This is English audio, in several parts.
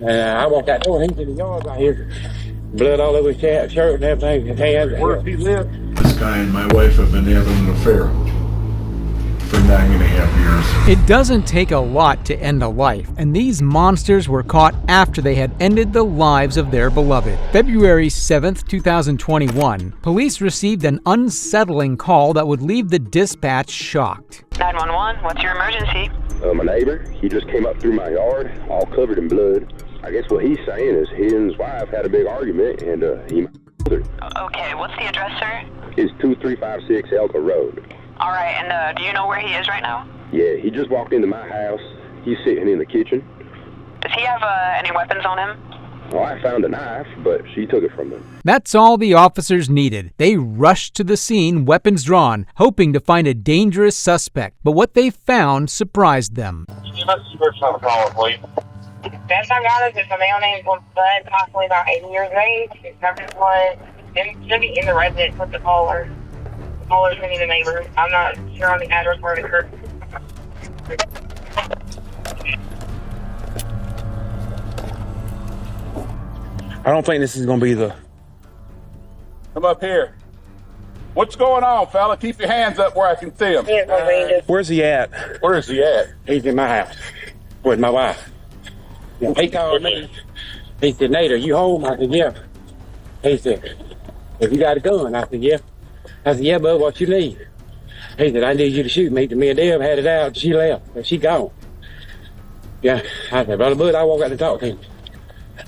I walked out door and he's in the yard right here. Blood all over his shirt and everything, his hands. Where does he live? This guy and my wife have been having an affair for 9.5 years. It doesn't take a lot to end a life, and these monsters were caught after they had ended the lives of their beloved. February 7th, 2021, police received an unsettling call that would leave the dispatch shocked. 911, what's your emergency? My neighbor, he just came up through my yard, all covered in blood. I guess what he's saying is he and his wife had a big argument, and he her. Okay, what's the address, sir? It's 2356 Elka Road. All right, and do you know where he is right now? Yeah, he just walked into my house. He's sitting in the kitchen. Does he have any weapons on him? Well, I found a knife, but she took it from him. That's all the officers needed. They rushed to the scene, weapons drawn, hoping to find a dangerous suspect. But what they found surprised them. Give us the first number caller, please. Best I got is a male named Bud, possibly about 80 years of age. His number was should be in the residence with the caller. The caller's maybe the neighbor. I'm not sure on the address where it occurred. I don't think this is gonna be the. Come up here. What's going on, fella? Keep your hands up where I can see him. Where's he at? Where is he at? He's in my house with my wife. He called me. He said, "Nate, are you home?" I said, "Yeah." He said, "If you got a gun?" I said, "Yeah." I said, "Yeah, bud, what you need?" He said, "I need you to shoot me." Me and Deb had it out. She left. And she gone. Yeah. I said, "Brother Bud," I walked out to talk to him.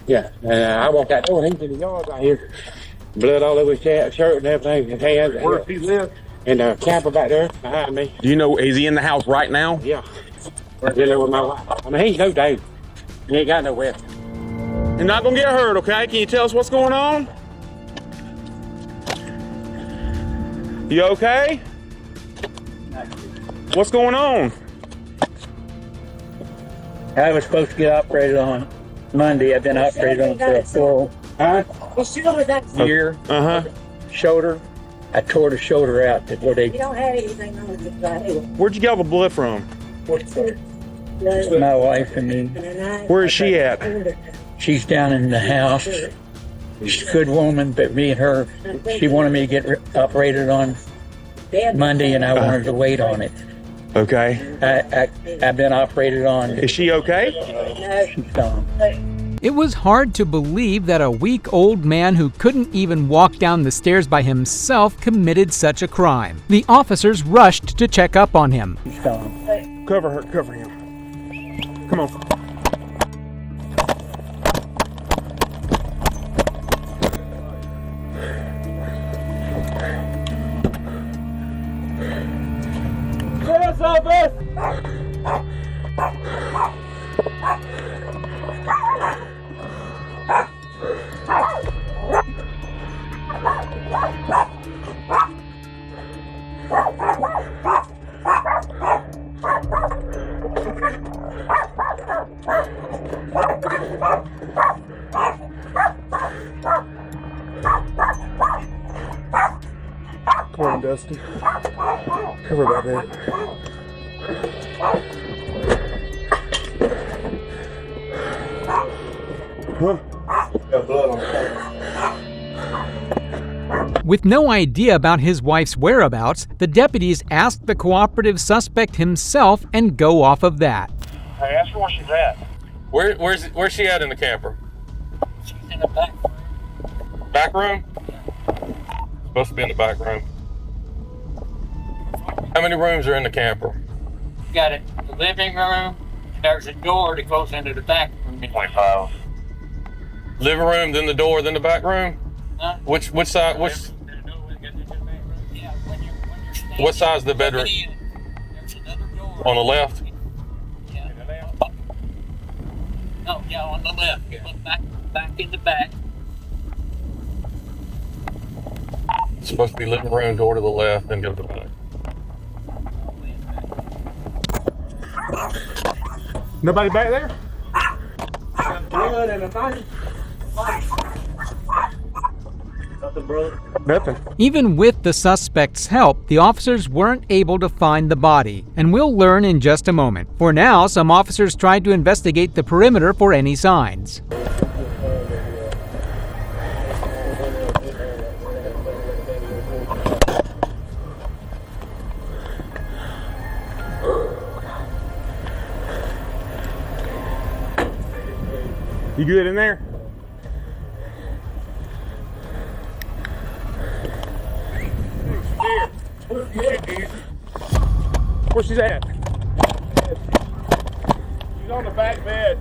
Yeah. I walked out door and he's in the yard right here. Blood all over his shirt and everything, his hands. Where does he live? In the camper back there behind me. Do you know, is he in the house right now? Yeah. We're dealing with my wife. I mean, he's no dude. He ain't got no weapon. You're not gonna get hurt, okay? Can you tell us what's going on? You okay? What's going on? I was supposed to get operated on Monday. I've been operated on for a full year. Shoulder. I tore the shoulder out. Where they. You don't have anything on the side. Where'd you get all the blood from? My wife and me. Where is she at? She's down in the house. She's a good woman, but me and her, she wanted me to get operated on Monday, and I wanted to wait on it. Okay. I've been operated on. Is she okay? She's gone. It was hard to believe that a weak old man who couldn't even walk down the stairs by himself committed such a crime. The officers rushed to check up on him. She's gone. Cover her, cover him. Come on. Hands up, man! Come on, Dusty. Cover back there. Huh? Got blood on the. With no idea about his wife's whereabouts, the deputies asked the cooperative suspect himself and go off of that. Hey, ask her where she's at. Where's she at in the camper? She's in the back. Back room? Supposed to be in the back room. How many rooms are in the camper? Got it. The living room. There's a door that goes into the back room. 25. Living room, then the door, then the back room? Huh? Which side? What side's the bedroom? There's another door. On the left? Yeah. No, yeah, on the left. Look back in the back. It's supposed to be living room, door to the left, then go to the back. Nobody back there? Blood and a knife. Nothing. Even with the suspect's help, the officers weren't able to find the body, and we'll learn in just a moment. For now, some officers tried to investigate the perimeter for any signs. You good in there? Where she's at? She's on the back bed.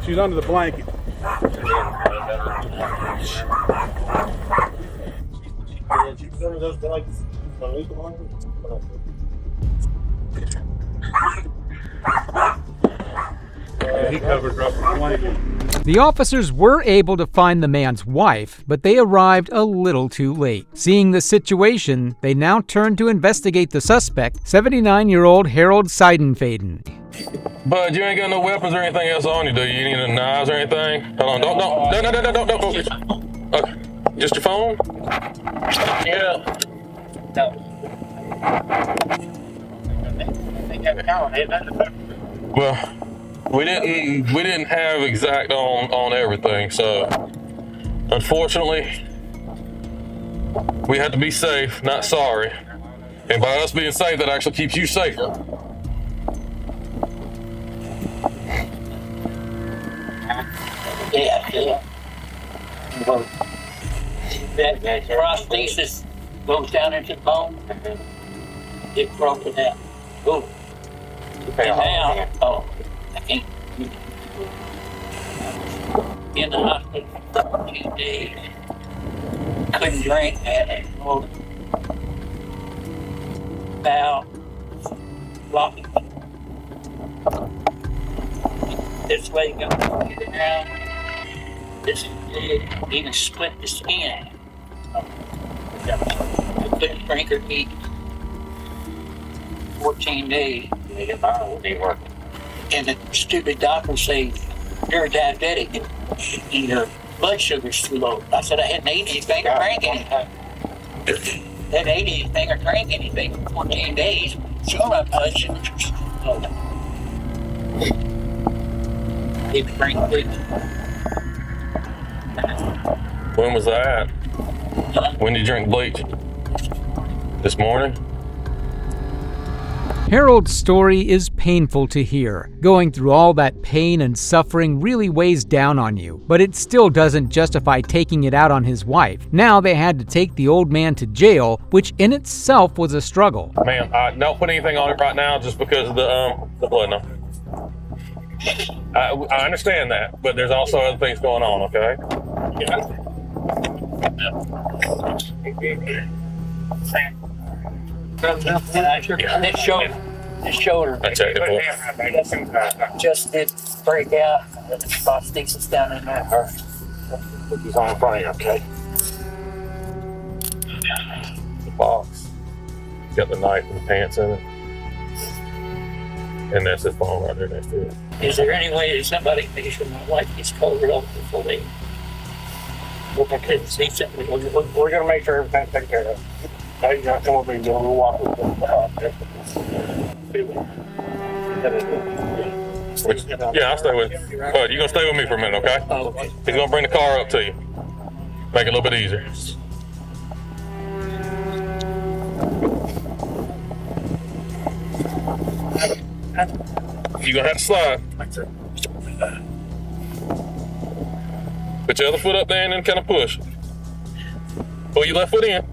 She's under the blanket. He covered up the blanket. The officers were able to find the man's wife, but they arrived a little too late. Seeing the situation, they now turned to investigate the suspect, 79-year-old Harold Seidenfaden. Bud, you ain't got no weapons or anything else on you, do you? You need any knives or anything? Hold on, don't. Okay. Just your phone? Yeah. Well, we didn't have exact on everything, so unfortunately we had to be safe, not sorry. And by us being safe, that actually keeps you safer. Yeah. Well, that prosthesis goes down into the bone. It broke it out. Oh. And now, I can't. In the hospital for a few days. Couldn't drink, had a little bowel blocking. This way goes around. This even split the skin. I couldn't drink or eat 14 days. And the stupid doctor say you're diabetic and your blood sugar's too low. I said I hadn't eaten anything or drank anything. Hadn't ate anything or drank anything for 14 days. Sure, my blood sugar's too low. Didn't drink bleach. When was that? When did you drink bleach? This morning? Harold's story is painful to hear. Going through all that pain and suffering really weighs down on you, but it still doesn't justify taking it out on his wife. Now they had to take the old man to jail, which in itself was a struggle. Ma'am, don't put anything on it right now just because of the blood. No. I understand that, but there's also other things going on, okay? Yeah. His shoulder just did break out. The prosthesis down in there. He's on the front, okay? The box. Got the knife and the pants in it. And that's his phone right there next to it. Is there any way that somebody makes sure my wife gets covered up before they look at it and see something? We're going to make sure everything's taken care of. Now you got to come over and we'll walk with Yeah, I'll stay with you. Bud, you going to stay with me for a minute, okay? Oh, okay. He's going to bring the car up to you. Make it a little bit easier. You're going to have to slide. Put your other foot up there and then kind of push. Pull your left foot in.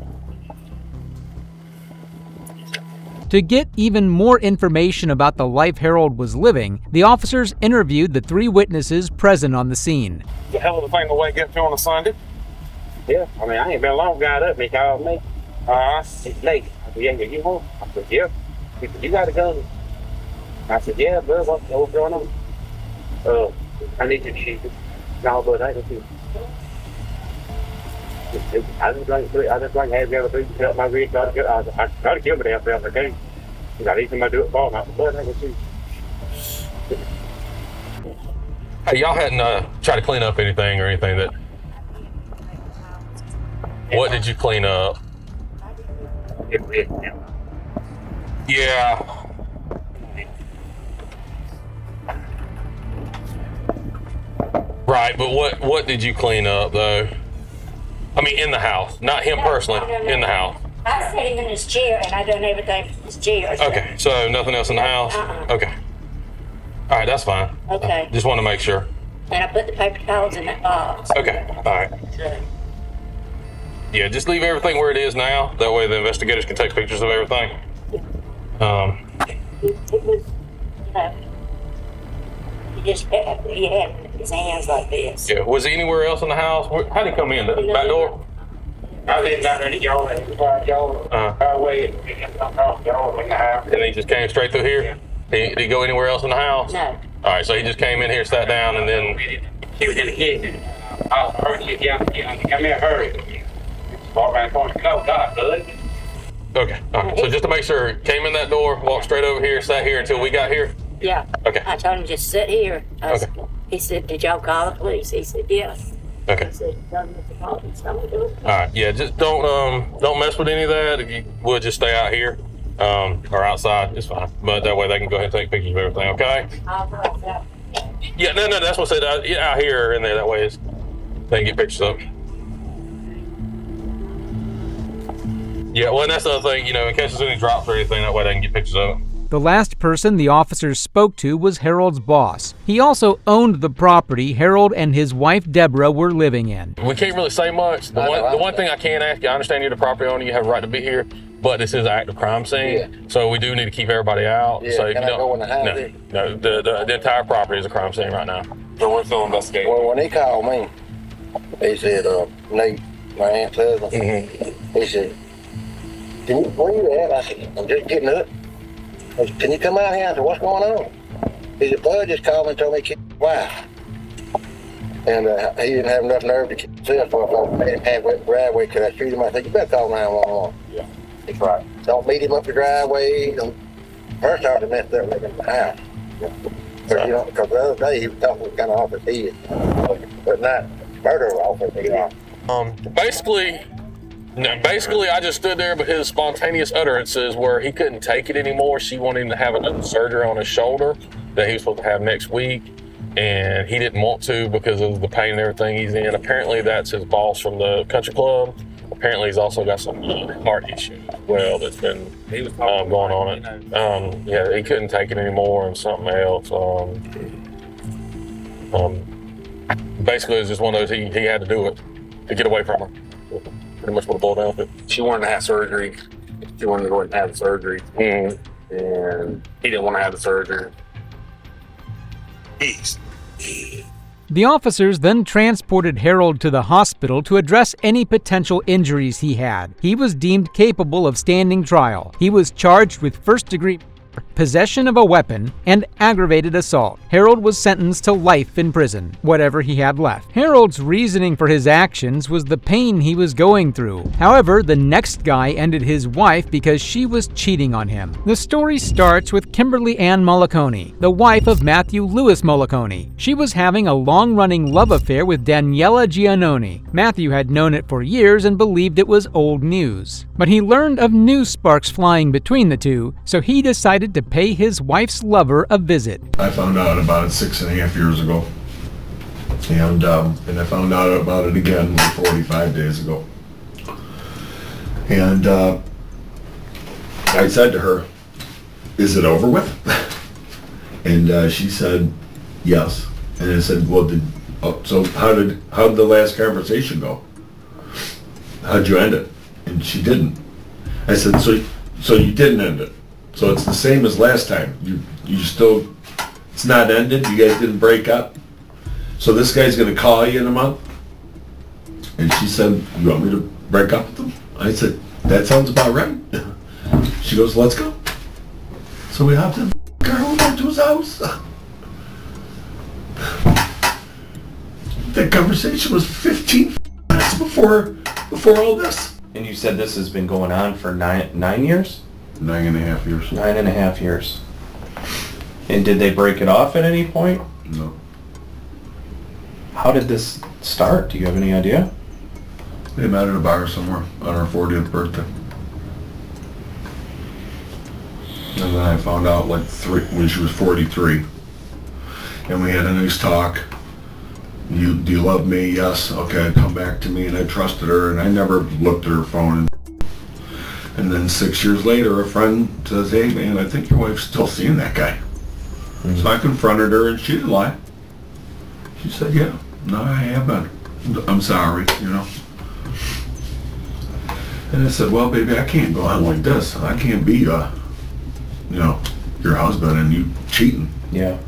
To get even more information about the life Harold was living, the officers interviewed the 3 witnesses present on the scene. The hell of a thing to wake up to on a Sunday. Yeah, I mean, I ain't been long, got up, he called me. It's late. I said, yeah, you home? I said, yeah. He said, you got a gun? I said, yeah, bud, what's going on? I need you to shoot it. No, bud, I ain't gonna I just like have the other people cut my wrist. I try to kill me out there if I can. I need somebody to do it for me. I said, bud, I can shoot. Hey, y'all hadn't tried to clean up anything or anything that... What did you clean up? Yeah. Right, but what did you clean up though? I mean, in the house, not him personally, in the house. I set him in his chair and I done everything in his chair. Okay, so nothing else in the house? Okay. All right, that's fine. Okay. Just want to make sure. And I put the paper towels in that box. Okay, all right. Yeah, just leave everything where it is now. That way the investigators can take pictures of everything. It was, he had his hands like this. Yeah, was he anywhere else in the house? How did he come in? The back door? I lived down there in the yard, highway, And he just came straight through here? Did he go anywhere else in the house? No. All right, so he just came in here, sat down, and then... He was in the kitchen. I heard you, come here, hurry. Walk around the corner, no, God, bud. Okay, all right. So just to make sure, came in that door, walked straight over here, sat here until we got here? Yeah. Okay. I told him just sit here. He said, did y'all call the police? He said, yes. Okay. He said, tell them to call the police. All right, yeah, just don't mess with any of that. If you would, just stay out here or outside, it's fine. But that way they can go ahead and take pictures of everything, okay? I'll go outside. Yeah, no, that's what I said. Out here or in there, that way they can get pictures of it. Yeah, well, and that's the other thing, in case there's any drops or anything, that way they can get pictures of it. The last person the officers spoke to was Harold's boss. He also owned the property Harold and his wife Deborah were living in. We can't really say much. The one thing I can ask you, I understand you're the property owner, you have a right to be here, but this is an active crime scene, so we do need to keep everybody out. Yeah, so if can you I go in the house? No, the entire property is a crime scene right now. So we're still investigating. Well, when he called me, he said, Nate, my aunt's husband, he said, where you at? I said, I'm just getting up. I said, can you come out here? I said, what's going on? He said, Bud just called me and told me to kill his wife. And he didn't have enough nerve to kill himself off the halfway driveway because I treated him. I said, you better call 911. Yeah, that's right. Don't meet him up the driveway. First off, he messed up living in the house. Because the other day he was talking kind of off his head, but not murder off his head. Basically, I just stood there, but his spontaneous utterances where he couldn't take it anymore. She wanted him to have another surgery on his shoulder that he was supposed to have next week, and he didn't want to because of the pain and everything he's in. Apparently, that's his boss from the country club. Apparently, he's also got some heart issues as well that's been going on it. Yeah, he couldn't take it anymore and something else. Basically, it was just one of those, he had to do it to get away from her. Pretty much what it boiled down to. She wanted to have surgery. She wanted to go ahead and have the surgery. And he didn't want to have the surgery. The officers then transported Harold to the hospital to address any potential injuries he had. He was deemed capable of standing trial. He was charged with first-degree possession of a weapon, and aggravated assault. Harold was sentenced to life in prison, whatever he had left. Harold's reasoning for his actions was the pain he was going through. However, the next guy ended his wife because she was cheating on him. The story starts with Kimberly Ann Mollicone, the wife of Matthew Lewis Mollicone. She was having a long-running love affair with Daniela Giannone. Matthew had known it for years and believed it was old news. But he learned of new sparks flying between the two, so he decided to pay his wife's lover a visit. I found out about it 6.5 years ago. And I found out about it again 45 days ago. And I said to her, is it over with? And she said, yes. And I said, well, so how did the last conversation go? How'd you end it? And she didn't. I said, so you didn't end it. So it's the same as last time. You still, it's not ended. You guys didn't break up. So this guy's gonna call you in a month. And she said, you want me to break up with him? I said, that sounds about right. She goes, let's go. So we hopped in the car, went back to his house. That conversation was 15 minutes before all this. And you said this has been going on for nine years? 9.5 years. 9.5 years. And did they break it off at any point? No. How did this start? Do you have any idea? They met at a bar somewhere on her 40th birthday. And then I found out like when she was 43. And we had a nice talk. Do you love me? Yes. Okay, come back to me. And I trusted her, and I never looked at her phone. And then 6 years later, a friend says, hey man, I think your wife's still seeing that guy. Mm-hmm. So I confronted her, and she didn't lie. She said, yeah, no, I have been. I'm sorry, you know. And I said, well, baby, I can't go on like this. I can't be, you know, your husband and you cheating. Yeah.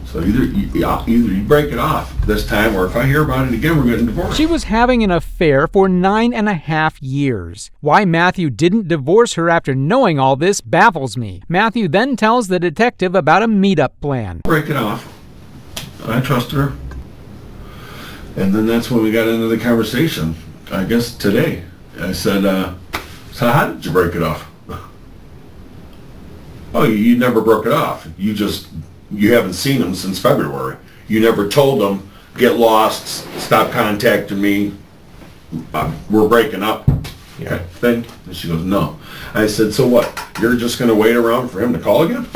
So either you break it off this time, or if I hear about it again, we're getting divorced. She was having an affair for 9.5 years. Why Matthew didn't divorce her after knowing all this baffles me. Matthew then tells the detective about a meetup plan. Break it off. I trusted her. And then that's when we got into the conversation, I guess today. I said, so how did you break it off? Oh, you never broke it off. You haven't seen him since February. You never told him, get lost, stop contacting me, we're breaking up. Yeah. Okay, then and she goes, no. I said, so what? You're just going to wait around for him to call again?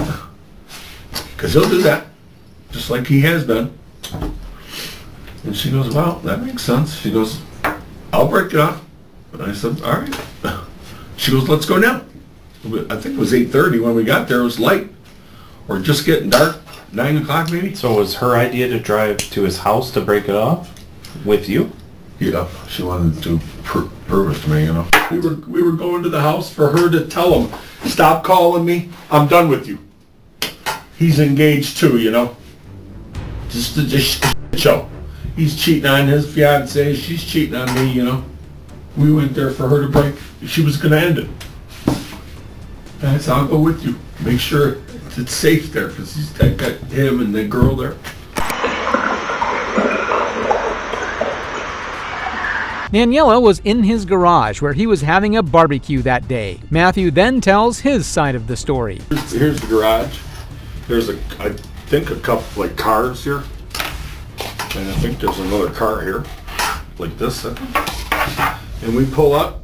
Because he'll do that, just like he has been. And she goes, well, that makes sense. She goes, I'll break it off. And I said, all right. She goes, let's go now. I think it was 8:30 when we got there. It was light. Or just getting dark. 9 o'clock maybe. So it was her idea to drive to his house to break it off with you? Yeah, she wanted to prove it to me, you know. We were going to the house for her to tell him, stop calling me, I'm done with you. He's engaged too, you know. Just a show. He's cheating on his fiancée, she's cheating on me, you know. We went there for her to break. She was going to end it. And I said, I'll go with you. Make sure it's safe there, because he's got him and the girl there. Daniela was in his garage where he was having a barbecue that day. Matthew then tells his side of the story. Here's the garage. There's I think a couple like cars here. And I think there's another car here. Like this. And we pull up.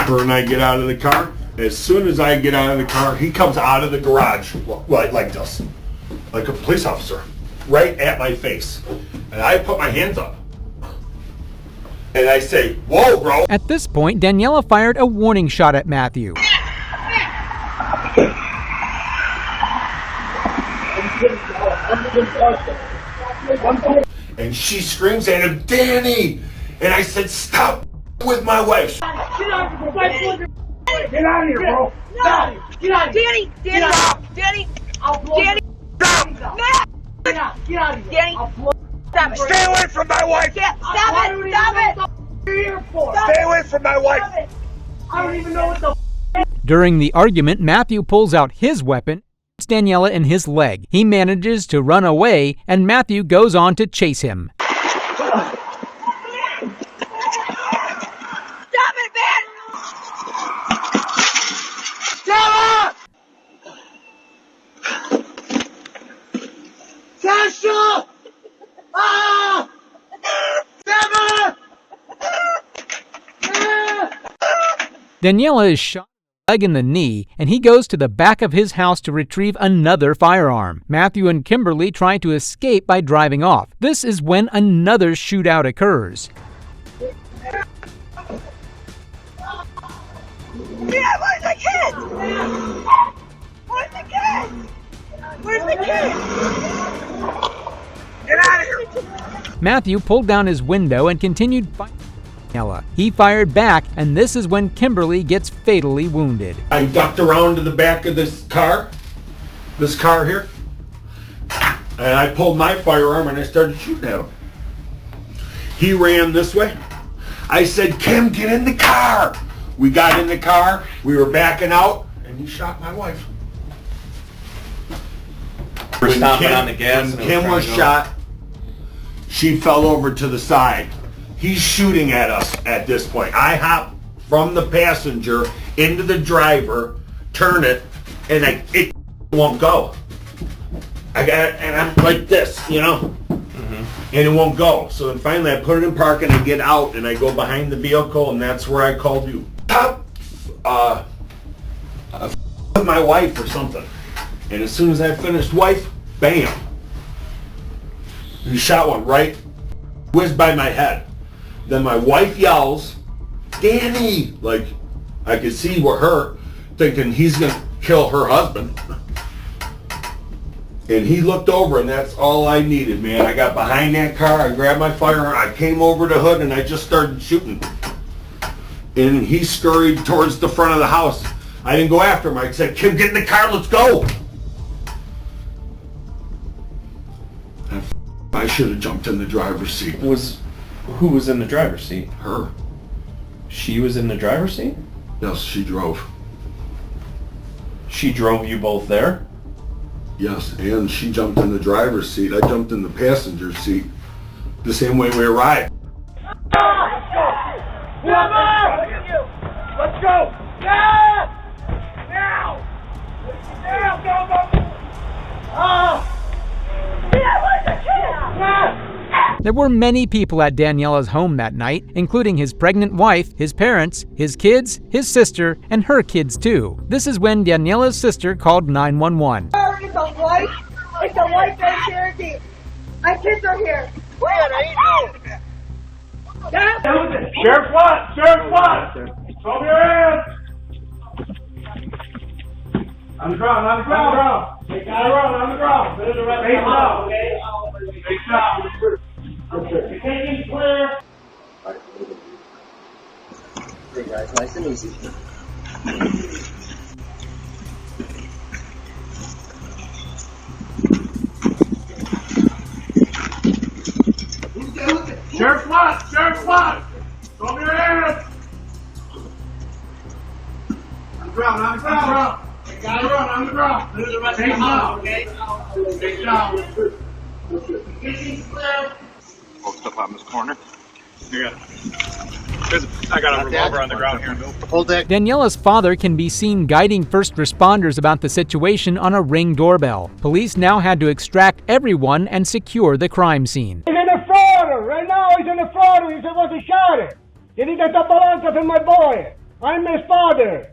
Her and I get out of the car. As soon as I get out of the car, he comes out of the garage like this. Like a police officer. Right at my face. And I put my hands up. And I say, whoa, bro. At this point, Daniela fired a warning shot at Matthew. And she screams at him, Danny! And I said, stop with my wife. Get out of here, bro. No. Get out of here. Danny. I'll blow you. Get out of here. Danny. Stop it. Stay away from my wife. Stop it. Stay away from my wife. I don't even know what the During the argument, Matthew pulls out his weapon, shoots Daniela in his leg. He manages to run away, and Matthew goes on to chase him. Stop it, man! Stop it! Sasha! Ah! Stop it! Daniela is shot in the leg and the knee, and he goes to the back of his house to retrieve another firearm. Matthew and Kimberly try to escape by driving off. This is when another shootout occurs. Yeah, where's the kid? Where's the kid? Where's the kid? Get out of here! Matthew pulled down his window and continued fighting Daniela. He fired back, and this is when Kimberly gets fatally wounded. I ducked around to the back of this car here, and I pulled my firearm and I started shooting at him. He ran this way. I said, Kim, get in the car. We got in the car, we were backing out, and he shot my wife. We're stomping on the gas. When Kim was shot, she fell over to the side. He's shooting at us at this point. I hop from the passenger into the driver, turn it, and it won't go. And I'm like this, you know? Mm-hmm. and it won't go. So then finally I put it in park and I get out and I go behind the vehicle, and that's where I called you. My wife or something. And as soon as I finished wife, bam. He shot one right, whizzed by my head. Then my wife yells, Danny! Like, I could see her thinking he's gonna kill her husband. And he looked over, and that's all I needed, man. I got behind that car, I grabbed my firearm, I came over the hood, and I just started shooting. And he scurried towards the front of the house. I didn't go after him. I said, Kim, get in the car, let's go. I should have jumped in the driver's seat. Who was in the driver's seat? Her. She was in the driver's seat? Yes, she drove. She drove you both there? Yes, and she jumped in the driver's seat. I jumped in the passenger seat the same way we arrived. Let's go! Now! Now! Now! Go, go! Oh! There were many people at Daniela's home that night, including his pregnant wife, his parents, his kids, his sister, and her kids too. This is when Daniela's sister called 911. It's a white face Cherokee. My kids are here. Sheriff Watt! Sheriff Watt! Show me your hands! On the ground, on the ground! Face down, on the ground! Face down! Face down! You're taking clear! Hey guys, nice and easy. Sheriff Watt! Sheriff Watt! Show me your hands! On the ground, on the ground! On the ground! Face down! Face down! Taking clear! Hold stuff out in this corner. I got a revolver on the ground here. Hold that. Daniela's father can be seen guiding first responders about the situation on a Ring doorbell. Police now had to extract everyone and secure the crime scene. He's in the Florida! Right now he's in the Florida! He's supposed to shot it! You need to tapalanca for my boy! I'm his father!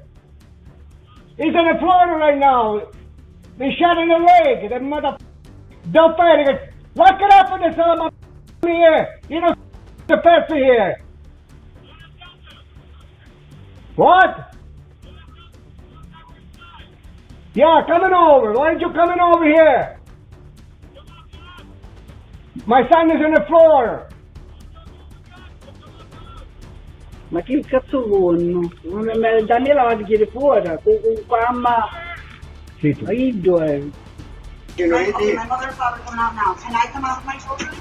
He's in the Florida right now! They shot in the leg! That mother... Don't fight it! Lock it up for this son here! You know the pest here! What? Yeah, coming over. Why aren't you coming over here? My son is in the floor. Ma che cazzo vuoi? Daniela va a vedere fuori con mamma. Sì. I due. Okay, my mother and father coming out now. Can I come out with my children?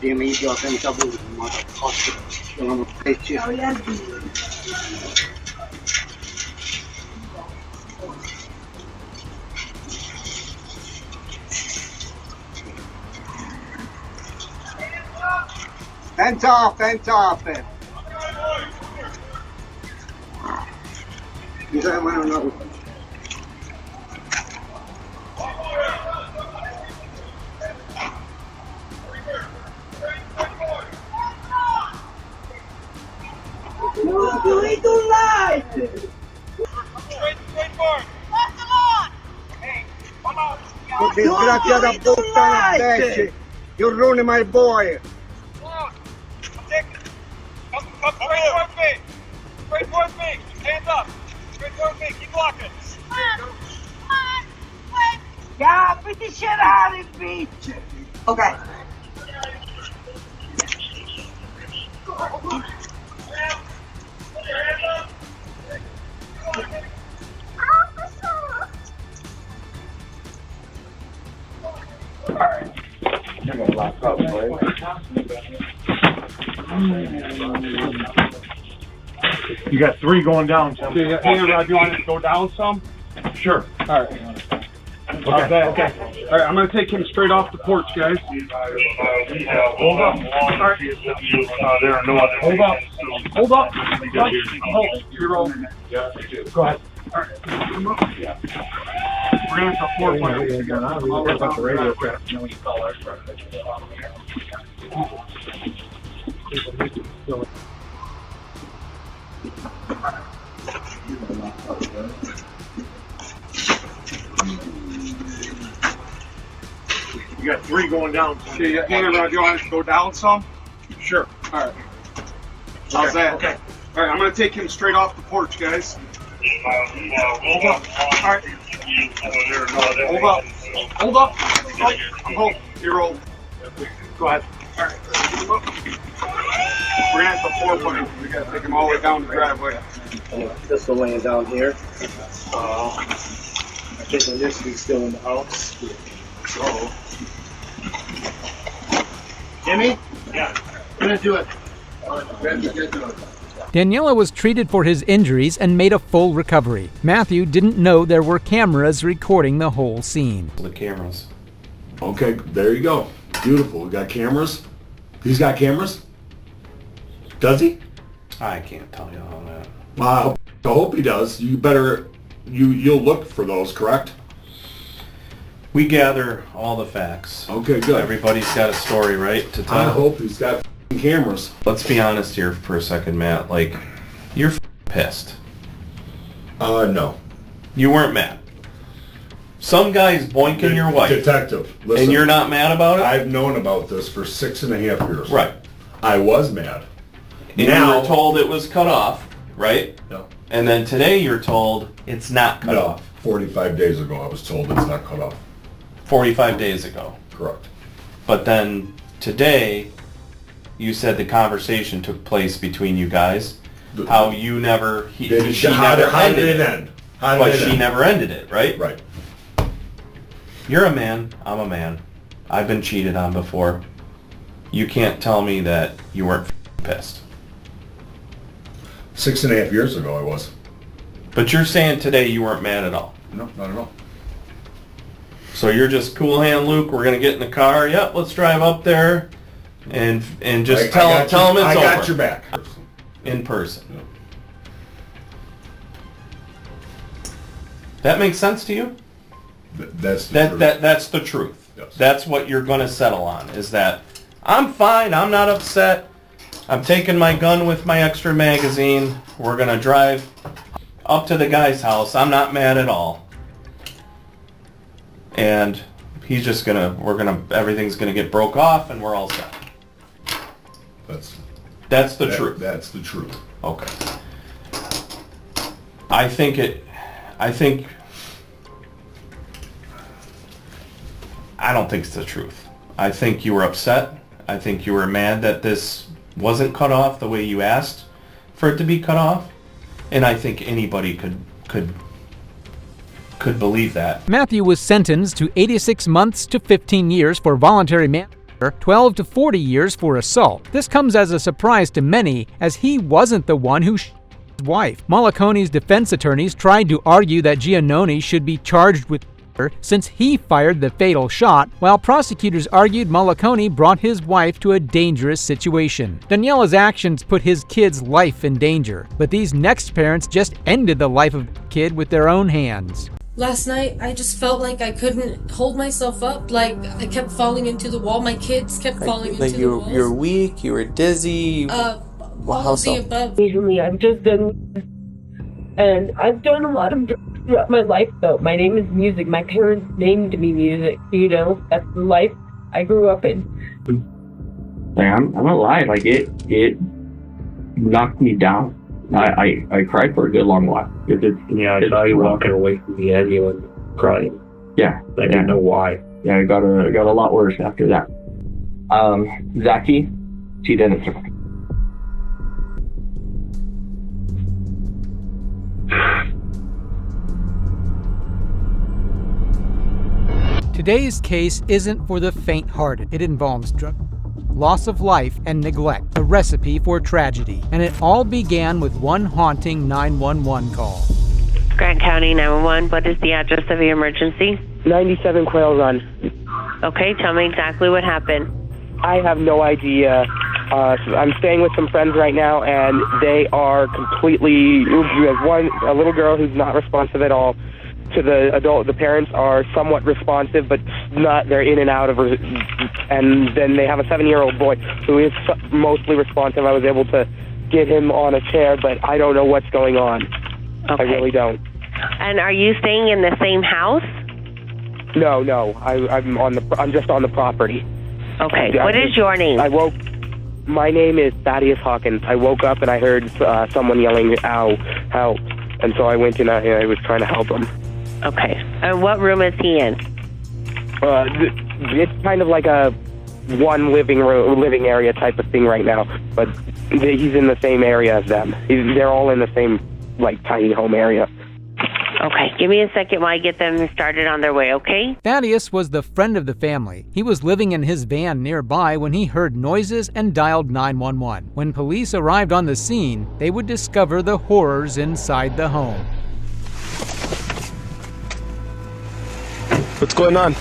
Damn idiot, senza voi, motherfucker. Sono pezzi. Hands off, hands off. Bisogna mano no. Do it to light! Straight forward. Left the lawn! Hey, come on. Che disgraziata puttana pesce. You ruined my boy. Come straight towards me. Straight towards me. Hands up. Straight towards me. Keep walking. Yeah, put the shit out of bitch! Okay. You're gonna lock up, boy. You got 3 going down, Tim. Hey, Rod, you want to go down some? Sure. All right. Okay. Okay. All right, I'm going to take him straight off the porch, guys. Hold up. All right. There are no other. Hold up. Hold up. Hold. You're over. Yeah, go ahead. All right. gonna have to 4 You got 3 going down. Okay, hang on, Roger. You want to go down some? Sure. All right. How's that? Okay. All right, I'm going to take him straight off the porch, guys. Hold up. All right. Hold up. Hold up. Oh, I'm home. You're old. Go ahead. All right. We're going to have to 4-foot him. We got to take him all the way down the driveway. This one laying down here. I think initially's still in the house. So. Jimmy? Yeah. I'm gonna do it. Daniela was treated for his injuries and made a full recovery. Matthew didn't know there were cameras recording the whole scene. The cameras. Okay, there you go. Beautiful. We got cameras. He's got cameras? Does he? I can't tell you all that. I hope he does. You better, you'll look for those, correct? We gather all the facts. Okay, good. Everybody's got a story, right, to tell. I hope he's got cameras. Let's be honest here for a second, Matt. Like, you're pissed. No. You weren't mad. Some guy's boinking your wife. Detective, listen. And you're not mad about it? I've known about this for 6.5 years. Right. I was mad. And now, you were told it was cut off, right? No. And then today you're told it's not cut off. 45 days ago I was told it's not cut off. 45 days ago. Correct. But then today, you said the conversation took place between you guys. How you never, she never ended it. But she never ended it, right? Right. You're a man. I'm a man. I've been cheated on before. You can't tell me that you weren't pissed. 6.5 years ago I was. But you're saying today you weren't mad at all. No, not at all. So you're just cool hand Luke, we're going to get in the car. Yep, let's drive up there and just tell him it's over. I got your back. In person. Yeah. That makes sense to you? That's the truth. That's the truth. Yes. That's what you're going to settle on, is that I'm fine, I'm not upset. I'm taking my gun with my extra magazine. We're going to drive up to the guy's house. I'm not mad at all. And he's just everything's gonna get broke off and we're all set. That's the truth. That's the truth. Okay. I don't think it's the truth. I think you were upset. I think you were mad that this wasn't cut off the way you asked for it to be cut off. And I think anybody could believe that. Matthew was sentenced to 86 months to 15 years for voluntary manslaughter, 12 to 40 years for assault. This comes as a surprise to many, as he wasn't the one who shot his wife. Malaconi's defense attorneys tried to argue that Giannone should be charged with murder since he fired the fatal shot, while prosecutors argued Malaconi brought his wife to a dangerous situation. Daniela's actions put his kid's life in danger, but these next parents just ended the life of the kid with their own hands. Last night, I just felt like I couldn't hold myself up. Like, I kept falling into the wall. My kids kept falling into the wall. You're weak, you were dizzy. All of the above. Recently, I've just done, and I've done a lot of drugs throughout my life, though. My name is music. My parents named me music, you know? That's the life I grew up in. I'm not lying. Like, it knocked me down. I cried for a good long while. I saw you walking away from the ambulance crying. Yeah, I didn't know why. Yeah, it got a lot worse after that. Zaki, she didn't survive. Today's case isn't for the faint-hearted. It involves loss of life and neglect, a recipe for tragedy. And it all began with one haunting 911 call. Grant County 911, what is the address of your emergency? 97 Quail Run. Okay, tell me exactly what happened. I have no idea. I'm staying with some friends right now, and they are completely... You have a little girl who's not responsive at all. to the adult. The parents are somewhat responsive, but not. They're in and out of. And then they have a 7-year-old boy who is mostly responsive. I was able to get him on a chair, but I don't know what's going on. Okay. I really don't. And are you staying in the same house? No. I'm just on the property. Okay. What is your name? My name is Thaddeus Hawkins. I woke up and I heard someone yelling, "Ow, help!" And so I went in. I was trying to help him. Okay. And what room is he in? It's kind of like a one living area type of thing right now, but he's in the same area as them. They're all in the same tiny home area. Okay, give me a second while I get them started on their way, okay? Thaddeus was the friend of the family. He was living in his van nearby when he heard noises and dialed 911. When police arrived on the scene, they would discover the horrors inside the home. What's going on?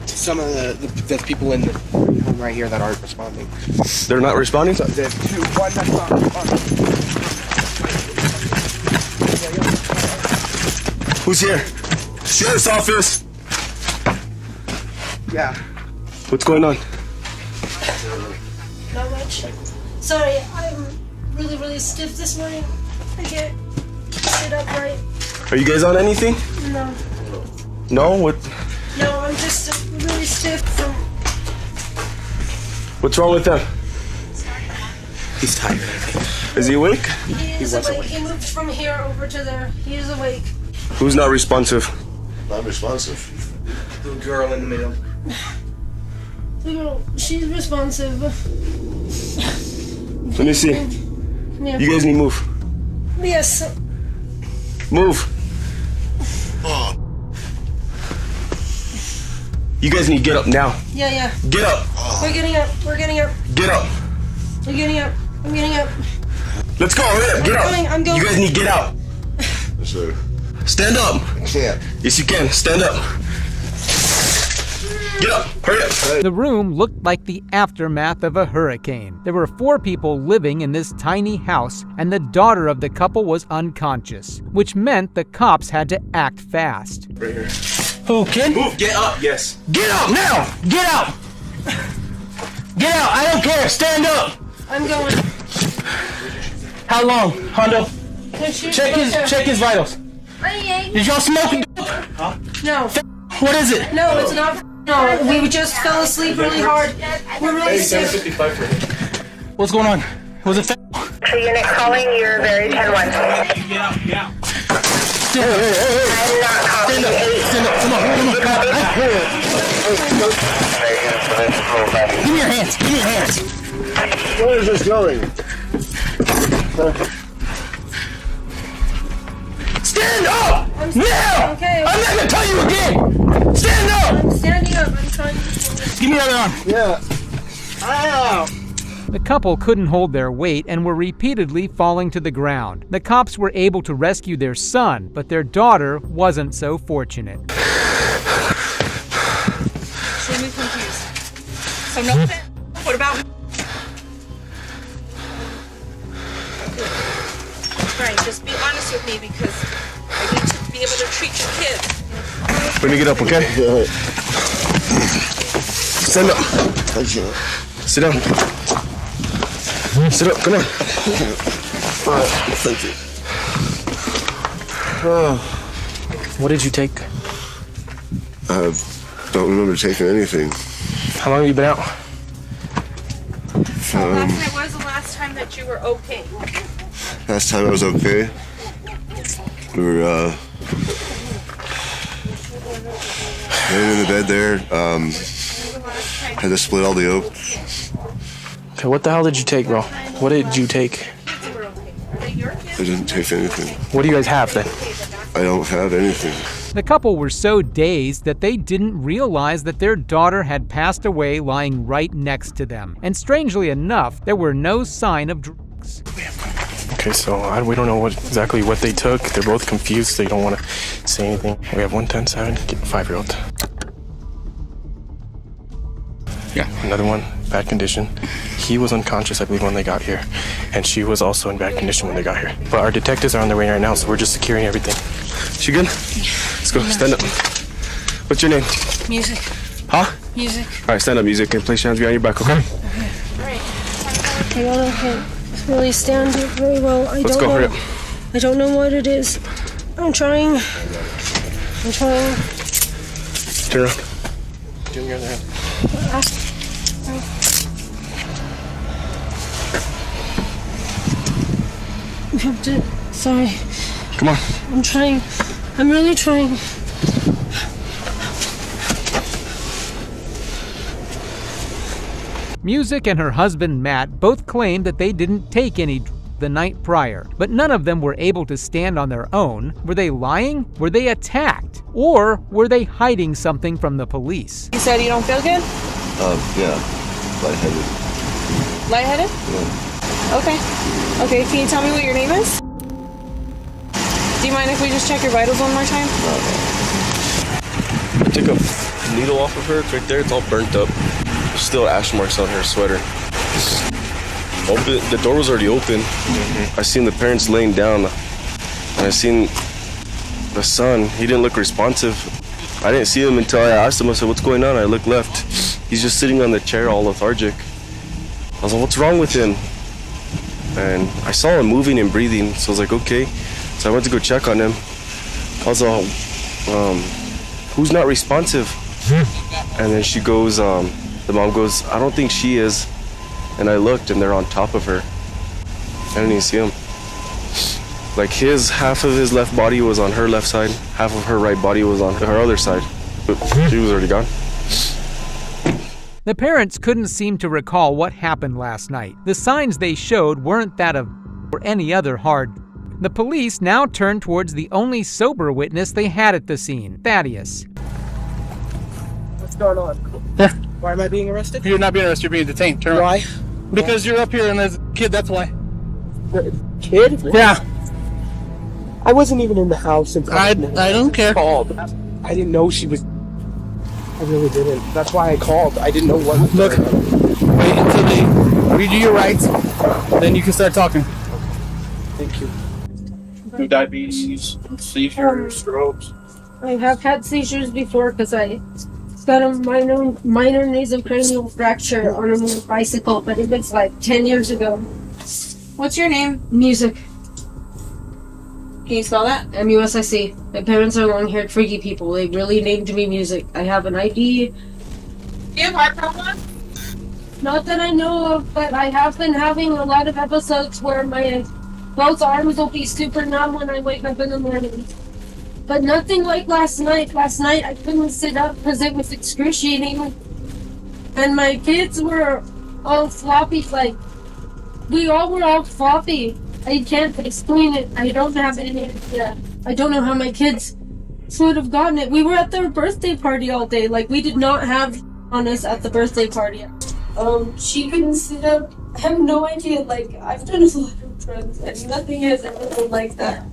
Some of the people in the room right here that aren't responding. They're not responding? So there's one that's not responding. Who's here? Sheriff's office! Yeah. What's going on? Not much. Sorry, I'm really stiff this morning. I can't sit upright. Are you guys on anything? No. No? What? No, I'm just really stiff from... What's wrong with them? He's tired. Is he awake? He is awake. He moved from here over to there. He is awake. Who's not responsive? Not responsive. The girl in the middle. The girl, she's responsive. Let me see. Yeah. You guys need to move. Yes. Move. Oh. You guys need to get up now. Yeah. Get up. We're getting up. We're getting up. Get up. We're getting up. I'm getting up. Let's go. Hurry up. Get up. I'm going. You guys need to get out. Yes, sir. Stand up. I can't. Yes, you can. Stand up. Get up. Hurry up. The room looked like the aftermath of a hurricane. There were 4 people living in this tiny house, and the daughter of the couple was unconscious, which meant the cops had to act fast. Right here. Who, kid? Move. Get up. Yes. Get up now! Get out! Get out! I don't care. Stand up. I'm going. How long, Hondo? Check his vitals. Did y'all smoke a dope? Huh? No. What is it? No, it's not. No, we just fell asleep really hard. We're really sick. What's going on? Was it? So unit calling, you're very 10-1. Get out. Hey. I'm not calling 8. Stand up. Come on. Give me your hands. Where is this going? Stand up! Now! Okay. I'm not gonna tell you again! Stand up! I'm standing up. I'm trying to... Give me another arm. Yeah. Ow! The couple couldn't hold their weight and were repeatedly falling to the ground. The cops were able to rescue their son, but their daughter wasn't so fortunate. Should we confused? So no offense. What about... Right, just be honest with me because I need to be able to treat your kids. Let me get up, okay? Stand up. Sit down. Sit up. Come on. All right. Thank you. What did you take? I don't remember taking anything. How long have you been out? Last night was the last time that you were okay. Last time I was okay. We were laying in the bed there. Had to split all the oats. Okay, what the hell did you take, bro? What did you take? I didn't take anything. What do you guys have then? I don't have anything. The couple were so dazed that they didn't realize that their daughter had passed away lying right next to them. And strangely enough, there were no sign of drugs. Okay, so we don't know exactly what they took. They're both confused. They don't want to say anything. We have 110-7, get a 5-year-old. Yeah. Another one, bad condition. He was unconscious, I believe, when they got here. and she was also in bad condition when they got here. But our detectives are on their way right now, so we're just securing everything. She good? Let's go. Stand up. What's your name? Music. Huh? Music. All right, stand up, Music, and place your hands behind your back, okay? I can't really stand it very well. Let's go. Hurry up. I don't know what it is. I'm trying. Turn around. Give me your other hand. Sorry. Come on. I'm trying. I'm really trying. Music and her husband Matt both claimed that they didn't take any the night prior, but none of them were able to stand on their own. Were they lying? Were they attacked? Or were they hiding something from the police? You said you don't feel good? Yeah. Lightheaded. Lightheaded? Yeah. Okay. Okay, can you tell me what your name is? Do you mind if we just check your vitals one more time? I took a needle off of her. It's right there. It's all burnt up. There's still ash marks on her sweater. The door was already open. I seen the parents laying down, and I seen the son. He didn't look responsive. I didn't see him until I asked him. I said, "What's going on?" I looked left. He's just sitting on the chair, all lethargic. I was like, "What's wrong with him?" And I saw him moving and breathing, so I was like, "Okay." So I went to go check on him. I was all, "Who's not responsive?" And then she goes, the mom goes, "I don't think she is." And I looked, and they're on top of her. I didn't even see him. Like half of his left body was on her left side, half of her right body was on her other side. But she was already gone. The parents couldn't seem to recall what happened last night. The signs they showed weren't that of or any other hard. The police now turned towards the only sober witness they had at the scene, Thaddeus. What's going on? Why am I being arrested? You're not being arrested, you're being detained. Turn around. Why? Because you're up here and there's a kid, that's why. Kid? Yeah. I wasn't even in the house. I don't care. Called. I didn't know she was... I really didn't. That's why I called. I didn't know what was Look, going on. wait until they read you your rights, then you can start talking. Thank you. No diabetes, seizures, strokes. I have had seizures before because I got a minor nasocranial fracture on a bicycle, but it was like 10 years ago. What's your name? Music. Can you spell that? M-U-S-I-C. My parents are long-haired freaky people. They really named me Music. I have an ID. Do you have heart problems? Not that I know of, but I have been having a lot of episodes where my both arms will be super numb when I wake up in the morning. But nothing like last night. Last night I couldn't sit up because it was excruciating. And my kids were all floppy, like, we all were all floppy. I can't explain it. I don't have any idea. I don't know how my kids would have gotten it. We were at their birthday party all day. Like, we did not have on us at the birthday party. She couldn't sit up. I have no idea. Like, I've done a lot of drugs and nothing has ever been like that.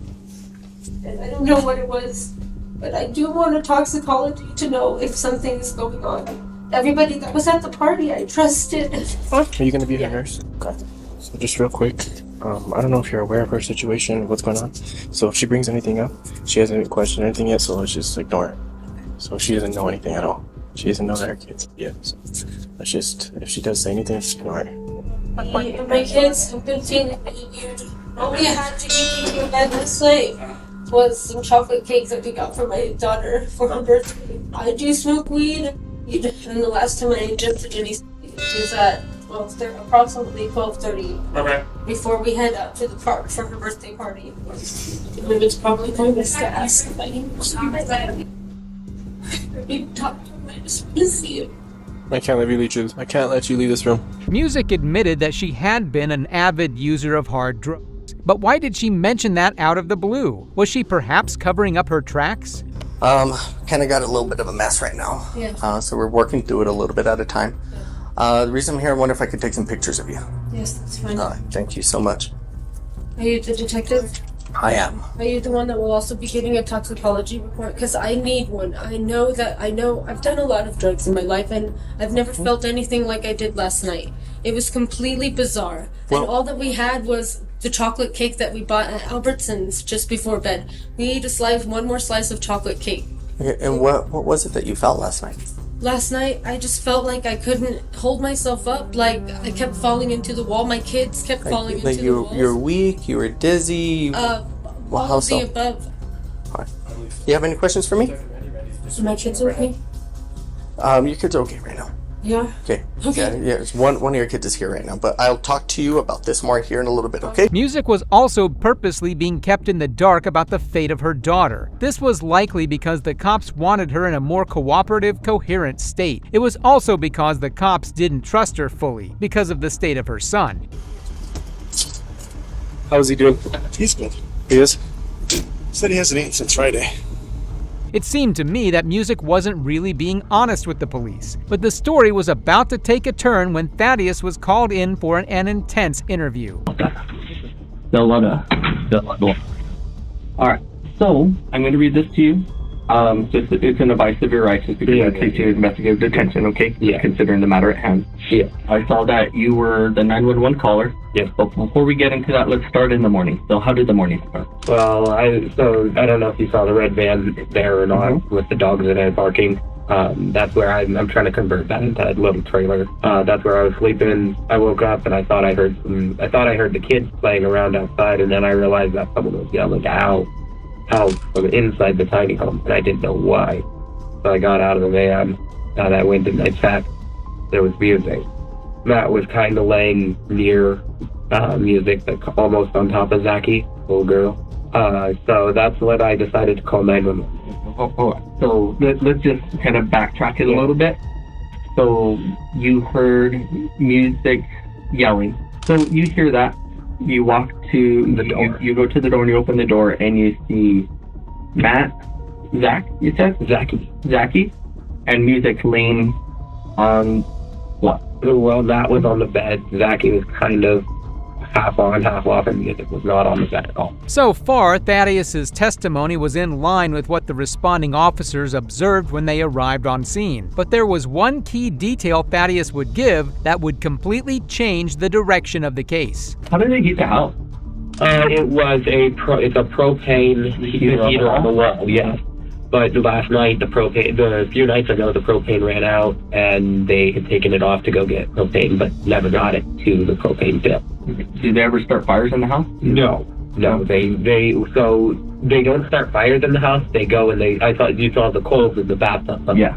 And I don't know what it was, but I do want a toxicology to know if something is going on. Everybody that was at the party, I trusted. Are you going to be her nurse? Okay. So just real quick, I don't know if you're aware of her situation, what's going on. So if she brings anything up, she hasn't questioned anything yet, so let's just ignore it. So she doesn't know anything at all. She doesn't know that her kids yet. So let's just, if she does say anything, just ignore it. My kids have been feeling really weird. All we had to eat in bed last night was some chocolate cake that we got for my daughter for her birthday. I do smoke weed, and the last time I dipped any is at approximately 12:30. Okay. Before we head out to the park for her birthday party. It's probably my best to ask if I can see my dad. I just want to see you. I can't let you leave. I can't let you leave this room. Music admitted that she had been an avid user of hard drugs. But why did she mention that out of the blue? Was she perhaps covering up her tracks? Kind of got a little bit of a mess right now. Yeah. So we're working through it a little bit at a time. The reason I'm here, I wonder if I could take some pictures of you. Yes, that's fine. Thank you so much. Are you the detective? I am. Are you the one that will also be getting a toxicology report? Because I need one. I know I've done a lot of drugs in my life, and I've never felt anything like I did last night. It was completely bizarre. Well, and all that we had was the chocolate cake that we bought at Albertsons just before bed. We ate one more slice of chocolate cake. Okay, and what was it that you felt last night? Last night, I just felt like I couldn't hold myself up. Like, I kept falling into the wall. My kids kept falling into the walls. You're weak, you were dizzy. All how of so? the above. All right. You have any questions for me? So my kids okay? Your kids are okay right now. Yeah? Okay. Okay. Yeah, one of your kids is here right now, but I'll talk to you about this more here in a little bit, okay? Music was also purposely being kept in the dark about the fate of her daughter. This was likely because the cops wanted her in a more cooperative, coherent state. It was also because the cops didn't trust her fully because of the state of her son. How is he doing? He's good. He is? Said he hasn't eaten since Friday. It seemed to me that Music wasn't really being honest with the police, but the story was about to take a turn when Thaddeus was called in for an intense interview. All right, so I'm going to read this to you. It's an advice of your rights to take to investigative detention, okay? Yeah. Considering the matter at hand. Yeah. I saw that you were the 911 caller. Yes. But before we get into that, let's start in the morning. So how did the morning start? Well, I don't know if you saw the red van there or not with the dogs in it barking. That's where I'm trying to convert that into a little trailer. That's where I was sleeping. I woke up and I thought I heard the kids playing around outside, and then I realized that someone was yelling out from inside the tiny home, and I didn't know why. So I got out of the van, and I went and I checked. There was music. Matt was kind of laying near Music, like almost on top of Zachy, little girl. So that's what I decided to call 911. So let's just kind of backtrack it a little bit. So you heard Music yelling. So you hear that. You walk to the door. You go to the door and you open the door and you see Zach, you said? Zachy, and Music laying on what? Well, Matt was on the bed. Zachy was kind of half on, half off, and Music was not on the bed at all. So far, Thaddeus's testimony was in line with what the responding officers observed when they arrived on scene. But there was one key detail Thaddeus would give that would completely change the direction of the case. How did they heat the house? It's a propane heater on the wall, yes. But last night, a few nights ago, the propane ran out, and they had taken it off to go get propane, but never got it to the propane pit. Did they ever start fires in the house? No. They don't start fires in the house. They go and I thought you saw the coals in the bathtub. Yeah.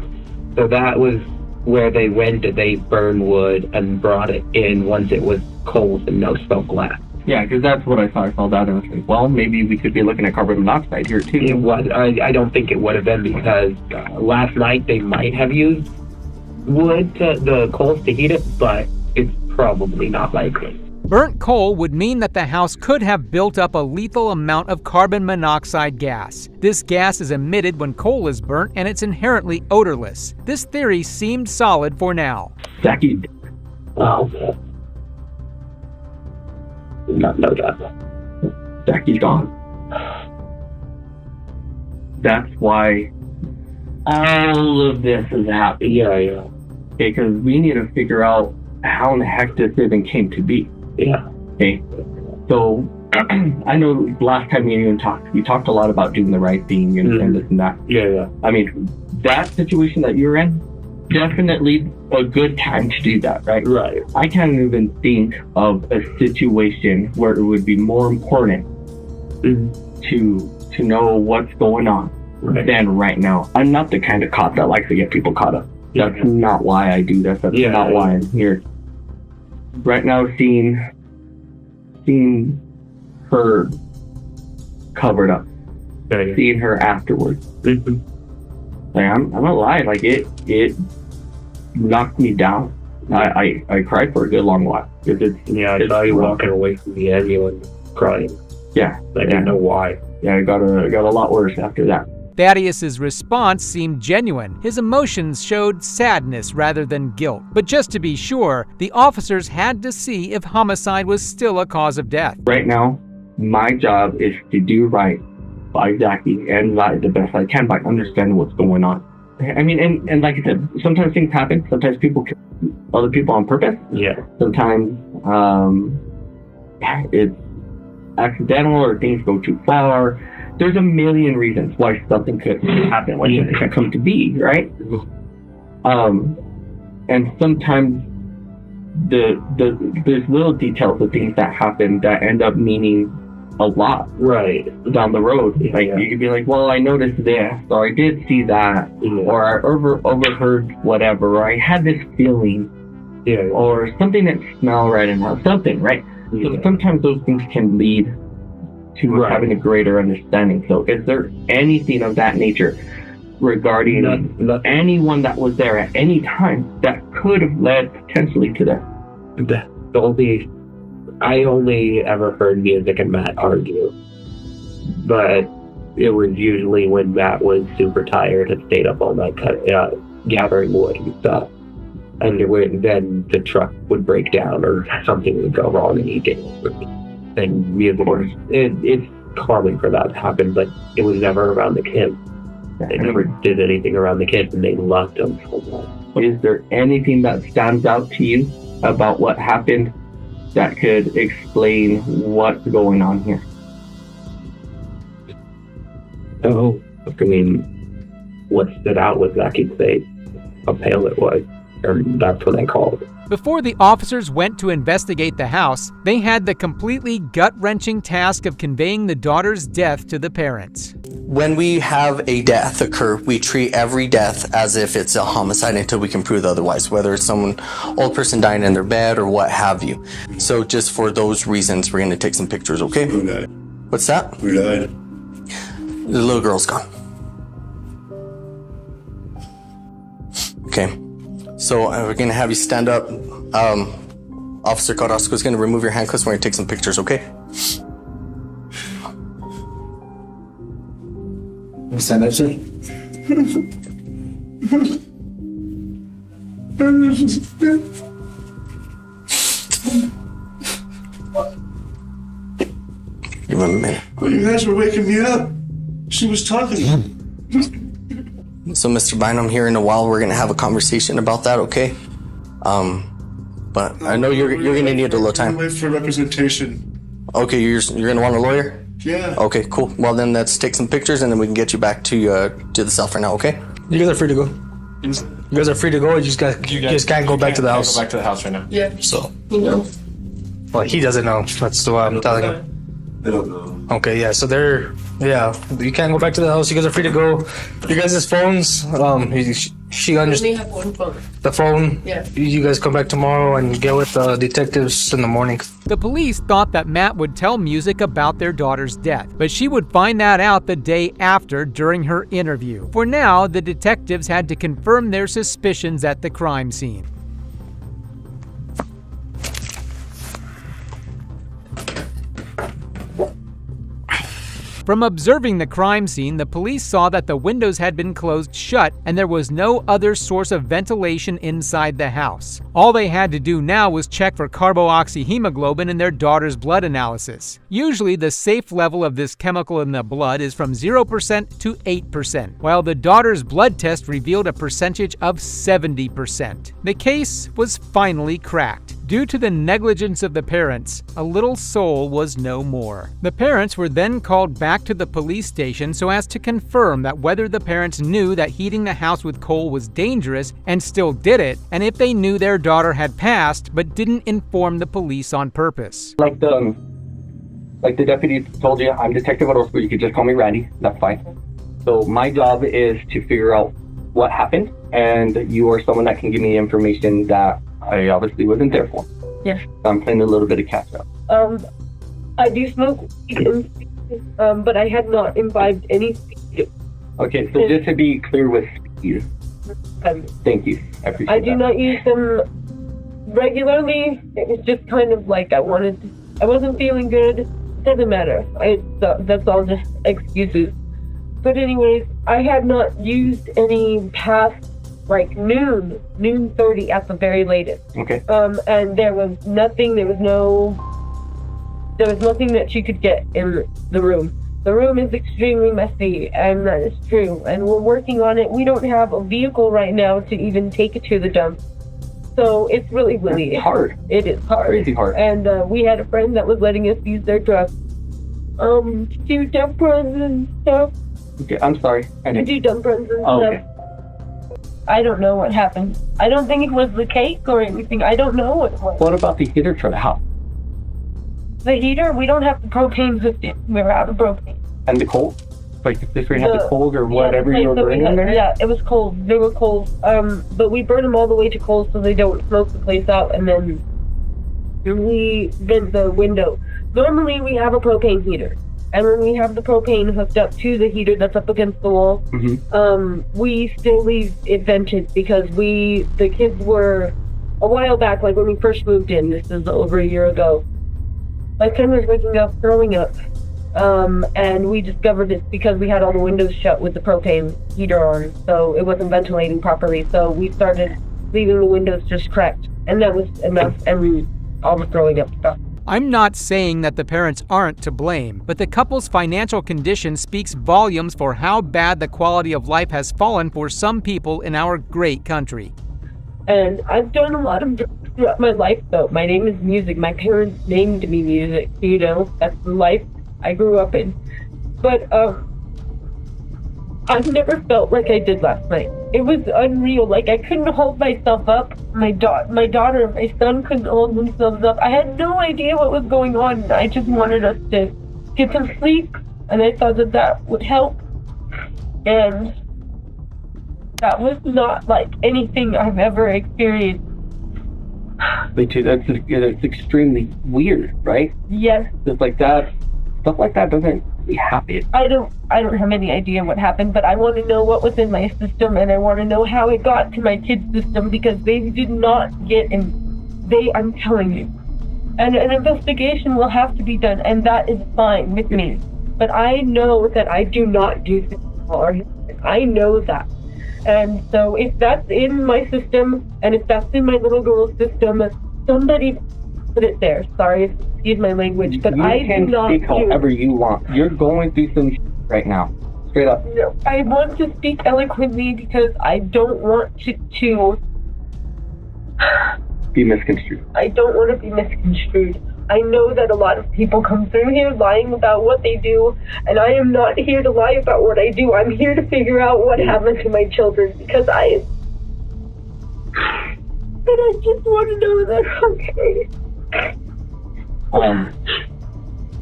So that was where they went. They burned wood and brought it in once it was coals and no smoke left. Yeah, because that's what I saw. I saw that and I was like, well, maybe we could be looking at carbon monoxide here too. It was. I don't think it would have been because last night they might have used wood, the coals to heat it, but it's probably not likely. Burnt coal would mean that the house could have built up a lethal amount of carbon monoxide gas. This gas is emitted when coal is burnt and it's inherently odorless. This theory seemed solid for now. Zachy. Oh. Did not know that. Zachy's gone. That's why all of this is happening. Yeah. Okay, because we need to figure out how in the heck this even came to be. Yeah. Okay. So I know last time we even talked, we talked a lot about doing the right thing and this and that. Yeah. I mean, that situation that you're in, definitely a good time to do that, right? Right. I can't even think of a situation where it would be more important to know what's going on than right now. I'm not the kind of cop that likes to get people caught up. That's not why I do this. That's not why I'm here. Right now, seeing her covered up, seeing her afterwards. Like, I'm not lying. Like, it knocked me down. I cried for a good long while. I saw you walking away from the ambulance crying. Yeah. I didn't know why. Yeah, it got a lot worse after that. Thaddeus's response seemed genuine. His emotions showed sadness rather than guilt. But just to be sure, the officers had to see if homicide was still a cause of death. Right now, my job is to do right by Zachy and lie the best I can by understanding what's going on. I mean, and like I said, sometimes things happen. Sometimes people kill other people on purpose. Yeah. Sometimes it's accidental or things go too far. There's a million reasons why something could happen, why something could come to be, right? And sometimes there's little details of things that happen that end up meaning a lot down the road. Like you could be like, well, I noticed this, or I did see that, or I overheard whatever, or I had this feeling, or something that smelled right in house, something, right? So sometimes those things can lead to having a greater understanding. So is there anything of that nature regarding anyone that was there at any time that could have led potentially to that? I only ever heard Music and Matt argue, but it was usually when Matt was super tired and stayed up all night gathering wood and stuff. And then the truck would break down or something would go wrong and he didn't. And Music, it's common for that to happen, but it was never around the kids. They never did anything around the kids and they loved them so much. Is there anything that stands out to you about what happened that could explain what's going on here? Oh, I mean, what stood out was Zachy's face, how pale it was, or that's what I called it. Before the officers went to investigate the house, they had the completely gut-wrenching task of conveying the daughter's death to the parents. When we have a death occur, we treat every death as if it's a homicide until we can prove otherwise, whether it's someone, old person dying in their bed or what have you. So just for those reasons, we're going to take some pictures, okay? Who died? What's that? Who died? The little girl's gone. Okay. So we're going to have you stand up. Officer Carrasco is going to remove your handcuffs. We're going to take some pictures, okay? Stand up, sir. Give him a minute. Well, you guys were waking me up. She was talking. So, Mr. Bynum, here in a while, we're going to have a conversation about that, okay? But I know you're going to need a little time. Wait for representation. Okay, you're going to want a lawyer? Yeah. Okay, cool. Well, then let's take some pictures and then we can get you back to the cell for now, okay? You guys are free to go. You guys are free to go. You just can't go back to the house. Go back to the house right now. Yeah. So. Well, he doesn't know. That's what I'm telling him. They don't know. Okay, yeah. So you can't go back to the house. You guys are free to go. You guys' phones. She only have one phone. The phone. Yeah. You guys come back tomorrow and get with the detectives in the morning. The police thought that Matt would tell Music about their daughter's death, but she would find that out the day after during her interview. For now, the detectives had to confirm their suspicions at the crime scene. From observing the crime scene, the police saw that the windows had been closed shut and there was no other source of ventilation inside the house. All they had to do now was check for carboxyhemoglobin in their daughter's blood analysis. Usually, the safe level of this chemical in the blood is from 0% to 8%, while the daughter's blood test revealed a percentage of 70%. The case was finally cracked. Due to the negligence of the parents, a little soul was no more. The parents were then called back to the police station so as to confirm that whether the parents knew that heating the house with coal was dangerous and still did it, and if they knew their daughter had passed but didn't inform the police on purpose. Like the deputy told you, I'm Detective Orozco. You could just call me Randy. That's fine. So my job is to figure out what happened, and you are someone that can give me information that I obviously wasn't there for. Yeah. I'm playing a little bit of catch up. I do smoke weed, but I had not imbibed any speed. Okay, so just to be clear with speed. Thank you. I appreciate I do not use them regularly. It was just kind of like I wasn't feeling good. Doesn't matter. That's all just excuses. But anyways, I had not used any past like noon 30 at the very latest. Okay. And there was nothing, there was no There was nothing that she could get in the room. The room is extremely messy, and that is true. And we're working on it. We don't have a vehicle right now to even take it to the dump. So it's really hard. It is hard. Crazy hard. And we had a friend that was letting us use their truck. To do dump runs and stuff. Okay, I'm sorry. To do dump runs and stuff. Okay. I don't know what happened. I don't think it was the cake or anything. I don't know what it was. What about the heater for the house? The heater, we don't have the propane hooked in. We're out of propane. And the cold? Like if we had the cold or whatever you were burning in there? Yeah, it was cold. They were cold. But we burn them all the way to cold so they don't smoke the place out, and then we vent the window. Normally we have a propane heater. And when we have the propane hooked up to the heater that's up against the wall, we still leave it vented because the kids were, a while back, like when we first moved in, this is over a year ago, my son was waking up, throwing up, and we discovered it's because we had all the windows shut with the propane heater on, so it wasn't ventilating properly, so we started leaving the windows just cracked, and that was enough, and all the throwing up stuff. I'm not saying that the parents aren't to blame, but the couple's financial condition speaks volumes for how bad the quality of life has fallen for some people in our great country. And I've done a lot of drugs throughout my life, though. My name is music. My parents named me music, you know? That's the life I grew up in. But, I've never felt like I did last night. It was unreal. Like, I couldn't hold myself up. My daughter and my son couldn't hold themselves up. I had no idea what was going on. I just wanted us to get some sleep, and I thought that would help. And that was not like anything I've ever experienced. Me too. That's extremely weird, right? Yes. Just like that. Stuff like that doesn't really happen. I don't have any idea what happened, but I want to know what was in my system, and I want to know how it got to my kids' system, because they did not get I'm telling you. And an investigation will have to be done, and that is fine with me. But I know that I do not do things wrong. I know that. And so if that's in my system, and if that's in my little girl's system, somebody put it there. Sorry, excuse my language, but I do not speak however you want. You're going through some right now. Straight up. No, I want to speak eloquently because I don't want to be misconstrued. I don't want to be misconstrued. I know that a lot of people come through here lying about what they do, and I am not here to lie about what I do. I'm here to figure out what happened to my children, because I just want to know that they're okay.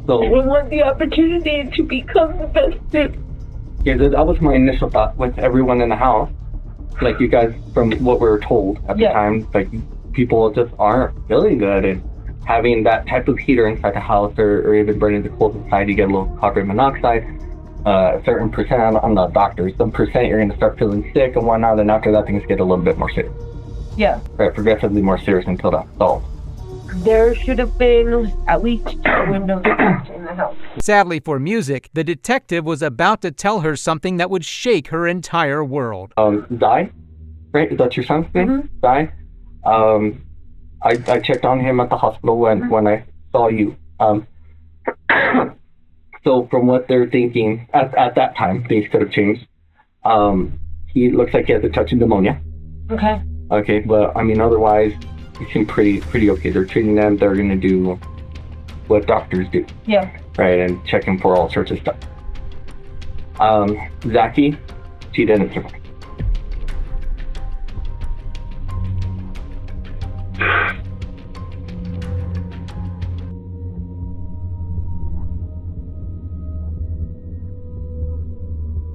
So I want the opportunity to become the best student. Yeah, that was my initial thought with everyone in the house. Like, you guys, from what we were told at the time, like, people just aren't feeling good, and having that type of heater inside the house, or even burning the coals inside, you get a little carbon monoxide, a certain percent, I'm not a doctor, some percent you're going to start feeling sick and whatnot, and after that things get a little bit more serious. Yeah. Right, progressively more serious until that's solved. There should have been at least 2 windows in the house. Sadly for Music, the detective was about to tell her something that would shake her entire world. Zai? Right? Is that your son's name? Zai? I checked on him at the hospital when I saw you. So from what they're thinking, at that time, things could have changed. He looks like he has a touch of pneumonia. Okay. Okay, but I mean, otherwise, he seemed pretty okay. They're treating them. They're going to do what doctors do. Yeah. Right, and check him for all sorts of stuff. Zaki, she didn't survive.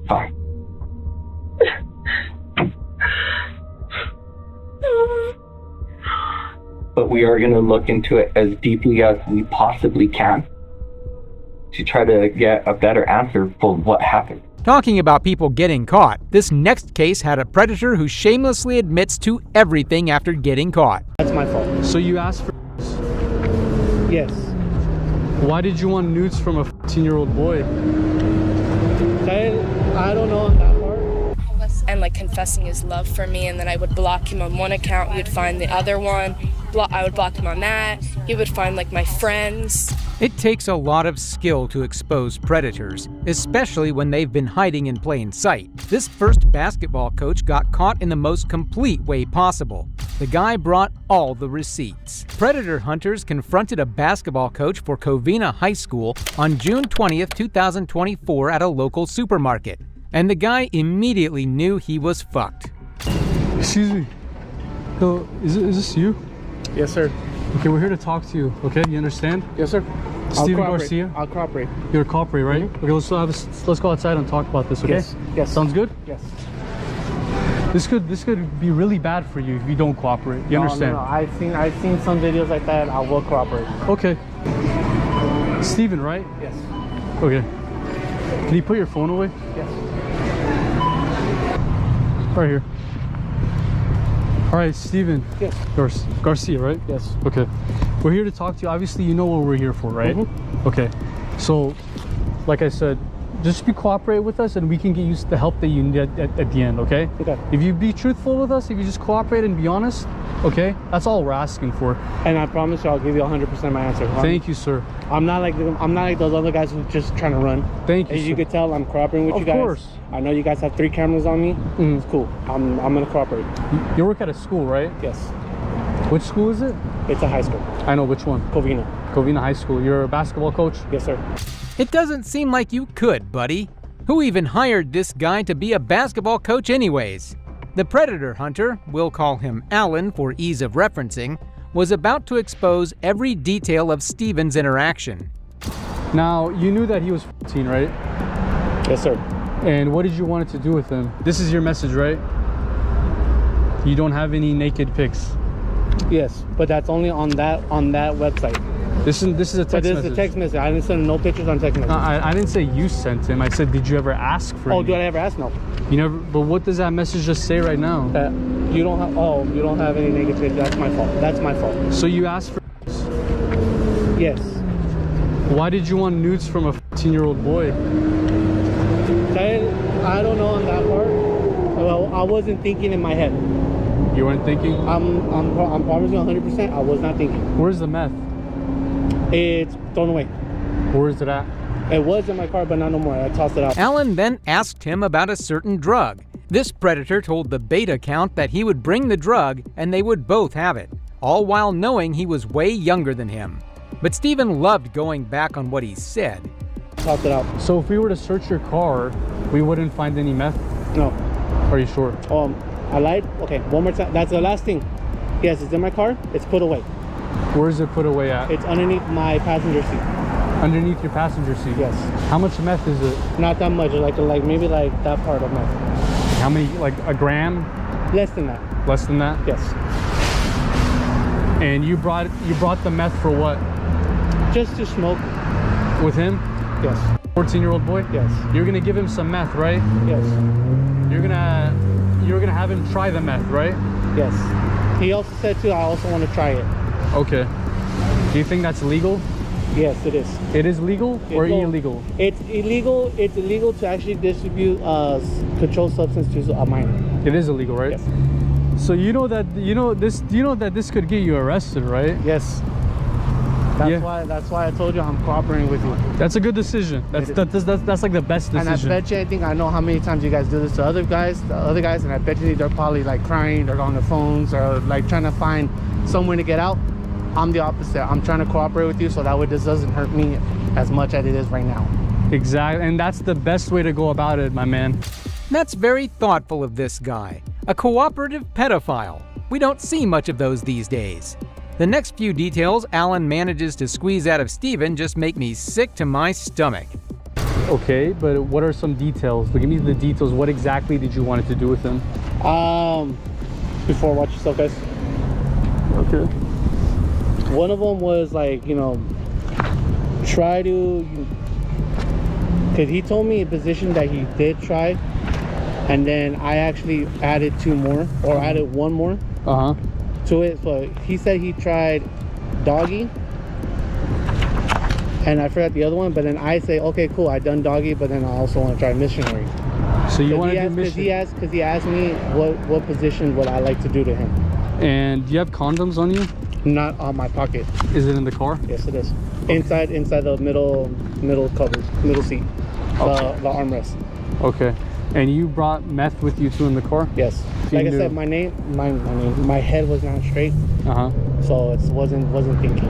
Fine. But we are going to look into it as deeply as we possibly can to try to get a better answer for what happened. Talking about people getting caught, this next case had a predator who shamelessly admits to everything after getting caught. That's my fault. So you asked for Yes. Why did you want nudes from a 14-year-old boy? I don't know on that part. And time like confessing his love for me, and then I would block him on one account, he would find the other one, I would block him on that, he would find like my friends. It takes a lot of skill to expose predators, especially when they've been hiding in plain sight. This first basketball coach got caught in the most complete way possible. The guy brought all the receipts. Predator hunters confronted a basketball coach for Covina High School on June 20th, 2024 at a local supermarket. And the guy immediately knew he was fucked. Excuse me. Hello, is this you? Yes, sir. Okay, we're here to talk to you, okay? You understand? Yes, sir. Steven Garcia? I'll cooperate. You're a cooperate, right? Okay, let's go outside and talk about this, okay? Yes. Sounds good? Yes. This could be really bad for you if you don't cooperate. You understand? No. I've seen some videos like that. I will cooperate. Okay. Steven, right? Yes. Okay. Can you put your phone away? Yes. Right here. All right, Steven. Yes. Garcia, right? Yes. Okay. We're here to talk to you. Obviously, you know what we're here for, right? Okay. So, like I said, just be cooperate with us and we can get you the help that you need at the end, okay? Okay. If you be truthful with us, if you just cooperate and be honest, okay? That's all we're asking for. And I promise you I'll give you 100% my answer. Thank you, sir. I'm not like those other guys who just trying to run. Thank you, As sir. you could tell, I'm cooperating with you guys. Of course. I know you guys have 3 cameras on me. It's cool. I'm gonna cooperate. You work at a school, right? Yes. Which school is it? It's a high school. I know, which one? Covina. Covina High School. You're a basketball coach? Yes, sir. It doesn't seem like you could, buddy. Who even hired this guy to be a basketball coach anyways? The predator hunter, we'll call him Alan for ease of referencing, was about to expose every detail of Steven's interaction. Now, you knew that he was 14, right? Yes, sir. And what did you want to do with him? This is your message, right? You don't have any naked pics. Yes, but that's only on that website. This is a text message. But this is a text message. I didn't send no pictures on text message. I didn't say you sent him. I said, did you ever ask for Oh, any? did I ever ask? No. You never. But what does that message just say right now? You don't have. Oh, you don't have any naked pictures. That's my fault. That's my fault. So you asked for. Yes. Why did you want nudes from a 14-year-old boy? I don't know on that part. Well, I wasn't thinking in my head. You weren't thinking? I'm promising 100%. I was not thinking. Where's the meth? It's thrown away. Where is it at? It was in my car, but not no more. I tossed it out. Alan then asked him about a certain drug. This predator told the bait account that he would bring the drug and they would both have it, all while knowing he was way younger than him. But Steven loved going back on what he said. Tossed it out. So if we were to search your car, we wouldn't find any meth? No. Are you sure? I lied. Okay, one more time. That's the last thing. Yes, it's in my car. It's put away. Where is it put away at? It's underneath my passenger seat. Underneath your passenger seat? Yes. How much meth is it? Not that much. Like maybe like that part of meth. How many? Like a gram? Less than that. Less than that? Yes. And you brought the meth for what? Just to smoke. With him? Yes. 14-year-old boy? Yes. You're gonna give him some meth, right? Yes. You're gonna have him try the meth, right? Yes. He also said too, I also want to try it. Okay. Do you think that's legal? Yes, it is. It is legal or illegal? It's illegal. It's illegal to actually distribute controlled substance to a minor. It is illegal, right? Yes. So you know that this could get you arrested, right? Yes. That's why I told you I'm cooperating with you. That's a good decision. That's like the best decision. And I bet you anything, I know how many times you guys do this to the other guys, and I bet you they're probably like crying, they're on their phones, or like trying to find somewhere to get out. I'm the opposite. I'm trying to cooperate with you so that way this doesn't hurt me as much as it is right now. Exactly, and that's the best way to go about it, my man. That's very thoughtful of this guy. A cooperative pedophile. We don't see much of those these days. The next few details Alan manages to squeeze out of Steven just make me sick to my stomach. Okay, but what are some details? Give me the details. What exactly did you want to do with him? Before, watch yourself, guys. Okay. One of them was like, try to, because he told me a position that he did try, and then I actually added 2 more, or added 1 more. To it. So he said he tried doggy, and I forgot the other one, but then I say, okay, cool, I done doggy, but then I also want to try missionary. So you want to do Because mission? he asked me what position would I like to do to him. And do you have condoms on you? Not on my pocket. Is it in the car? Yes, it is. Inside the middle covers, middle seat, Okay. the armrest. Okay. And you brought meth with you too in the car? Yes. So Like I you said, my head was not straight. So it wasn't thinking.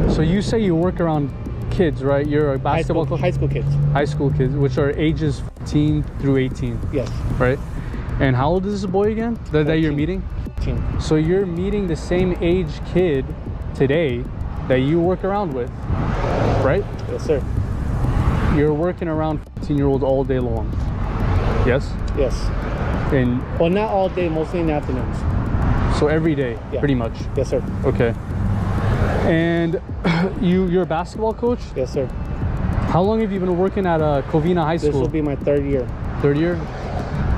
So you say you work around kids, right? You're a basketball coach? High school kids. High school kids, which are ages 15 through 18. Yes. Right? And how old is this boy again that you're meeting? 14. So you're meeting the same age kid today that you work around with, right? Yes, sir. You're working around 15-year-olds all day long. Yes? Yes. And well, not all day, mostly in the afternoons. So every day, Yeah. pretty much? Yes, sir. Okay. And you're a basketball coach? Yes, sir. How long have you been working at Covina High School? This will be my third year. Third year?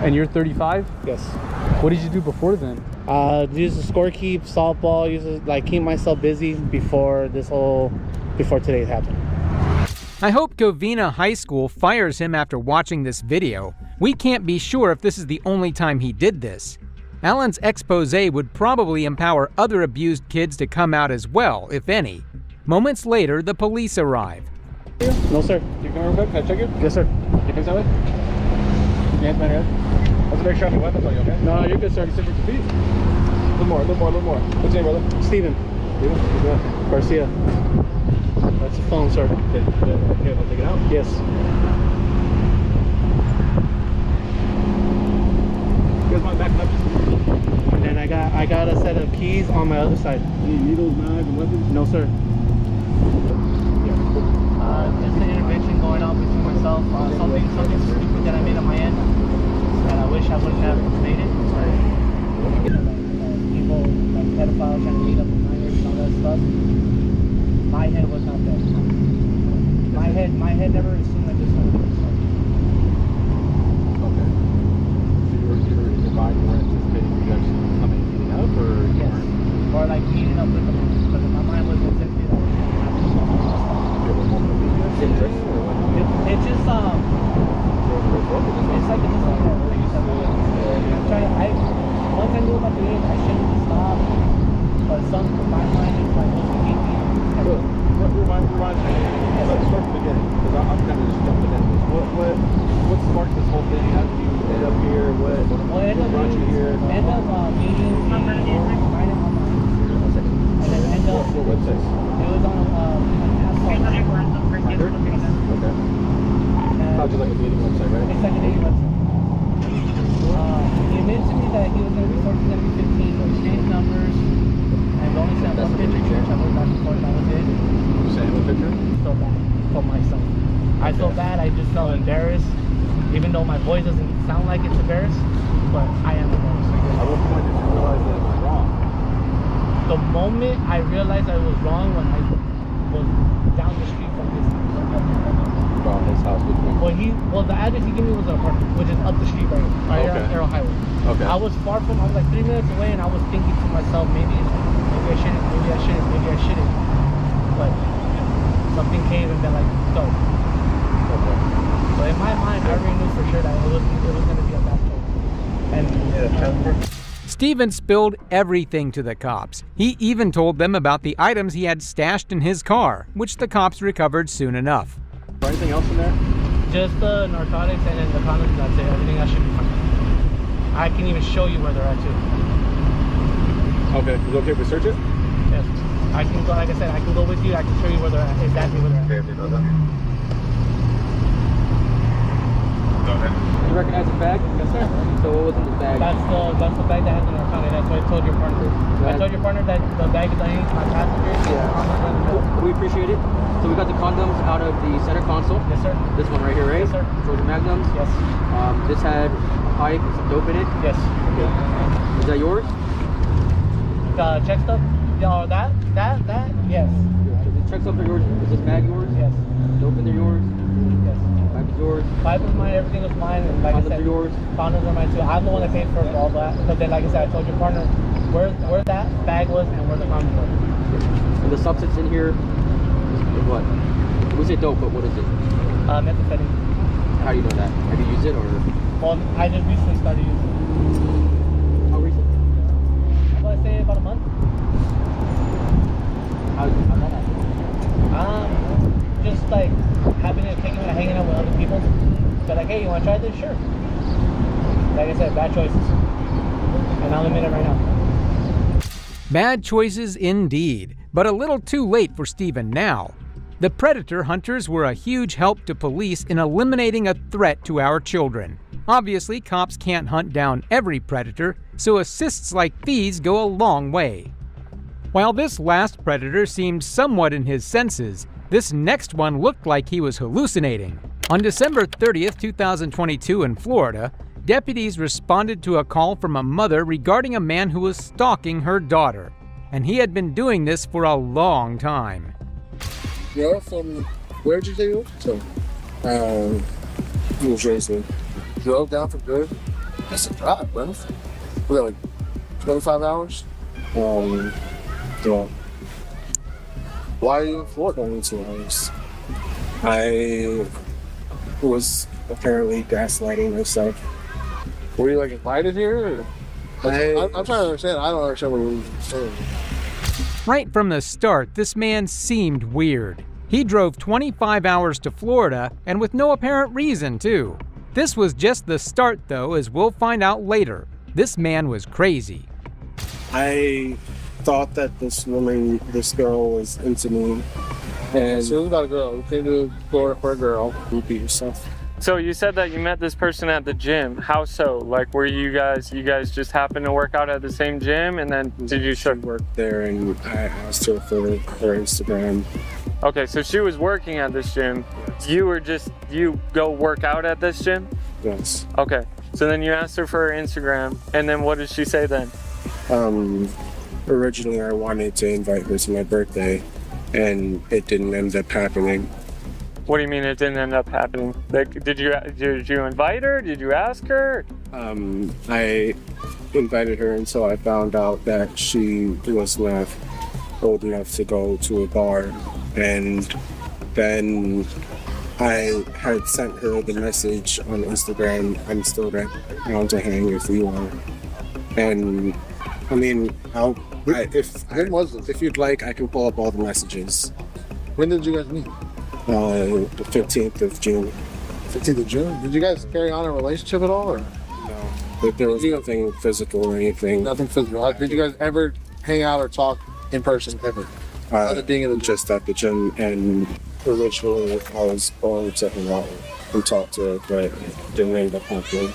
And you're 35? Yes. What did you do before then? Use the score keep, softball, use it, like keep myself busy before today happened. I hope Covina High School fires him after watching this video. We can't be sure if this is the only time he did this. Alan's expose would probably empower other abused kids to come out as well, if any. Moments later, the police arrive. No, sir. You come over quick? Can I check you? Yes, sir. You think that way? Your hands behind your head. Let's make sure I have your weapons on you, okay? No, you're good, sir. You sit with your feet. A little more. What's your name, brother? Steven. Garcia. That's the phone, sir. Okay, we'll take it out? Yes. You guys mind backing up just a little? And then I got a set of keys on my other side. Any needles, knives, and weapons? No, sir. Just an intervention going on between myself. Something stupid that I made on my end, and I wish I wouldn't have made it. People like pedophiles trying to meet up with minors and all that stuff. My head was not there. My head never assumed that this one was. Okay. So you were in your mind, you were anticipating you guys coming and meeting up, or? Yes. Or like meeting up with them, because my mind was anticipating that was going to happen. It's just it's like a I'm trying. Once I knew about the age, I shouldn't have stopped. But my mind is like Rewind me. Let's start from the beginning, because I'm kind of just jumping in. What sparked this whole thing? How did you end up here? What brought you here? End up meeting and then end up. What website? It was on an asphalt. Okay. How'd you like a dating website, right? It's like a dating website. He admitted to me that he was going to be 14, going to be 15. So we exchanged numbers. And we only sent one picture to each other. That's before that was it. You sent him a picture? So bad for myself. I feel bad. I just felt embarrassed. Even though my voice doesn't sound like it's embarrassed. But I am embarrassed. At what point did you realize that it was wrong? The moment I realized I was wrong when I was down the street from his house. From his house, which one? Well, the address he gave me was an apartment, which is up the street right on Arrow Highway. Okay. I was far from, I was like 3 minutes away, and I was thinking to myself, maybe I shouldn't. But something came and then like, go. Okay. So in my mind, I already knew for sure that it was going to be a bad place. And Steven spilled everything to the cops. He even told them about the items he had stashed in his car, which the cops recovered soon enough. Anything else in there? Just the narcotics and then the condoms, that's it. Everything else should be fine. I can even show you where they're at too. Okay, is it okay if we search it? Yes. I can go, like I said, I can go with you. I can show you where they're at, exactly where they're at. Okay, go ahead. You recognize the bag? Yes, sir. So what was in the bag? That's the bag that has the narcotics. That's what I told your partner. I told your partner that the bag is underneath my passenger. Yeah. We appreciate it. So we got the condoms out of the center console. Yes, sir. This one right here, right? Yes, sir. Georgia Magnums. Yes. This had a pipe and some dope in it. Yes. Okay. Is that yours? Check stuff? Yeah, that? Yes. So the check stuff are yours. Is this bag yours? Yes. Dope in there yours? Yes. Pipe is yours? Pipe was mine, everything was mine. And like Condoms I said, are yours? Condoms are mine too. I'm the one that paid for all that. But then, like I said, I told your partner where that bag was and where the condoms were. And the substance in here is what? We say dope, but what is it? Methamphetamine. How do you know that? Have you used it or? Well, I just recently started using it. How recent? I'm gonna say about a month. How that happen? Just like hanging out with other people. So like, hey, you wanna try this? Sure. Like I said, bad choices. And I'll admit it right now. Bad choices indeed, but a little too late for Steven now. The predator hunters were a huge help to police in eliminating a threat to our children. Obviously, cops can't hunt down every predator, so assists like these go a long way. While this last predator seemed somewhat in his senses, this next one looked like he was hallucinating. On December 30th, 2022 in Florida, deputies responded to a call from a mother regarding a man who was stalking her daughter, and he had been doing this for a long time. You're from, where'd you say you were? So, New Jersey. Drove down from good. That's a drive, bro. We got like 25 hours. Yeah. Why are you in Florida only 2 hours? I was apparently gaslighting myself. Were you like invited here? I'm trying to understand. I don't understand what you're saying. Right from the start, this man seemed weird. He drove 25 hours to Florida, and with no apparent reason, too. This was just the start, though, as we'll find out later. This man was crazy. I thought that this girl was into me. And So it was about a girl. You came to Florida for a girl. Repeat yourself. So you said that you met this person at the gym. How so? Like, were you guys just happened to work out at the same gym, and then did you work there? And I asked her for her Instagram. Okay, so she was working at this gym. Yes. You go work out at this gym? Yes. Okay, so then you asked her for her Instagram, and then what did she say then? Originally I wanted to invite her to my birthday, and it didn't end up happening. What do you mean it didn't end up happening? Like, did you invite her? Did you ask her? I invited her until I found out that she was not old enough to go to a bar, and then I had sent her the message on Instagram, I'm still down to hang if you want. And I mean, if you'd like, I can pull up all the messages. When did you guys meet? The 15th of June. 15th of June? Did you guys carry on a relationship at all? Or? No. But there was nothing physical or anything. Nothing physical. Did you guys ever hang out or talk in person ever? Other being in the gym? Just at the gym, and originally I was going to hang out and talk to her, but it didn't end up happening.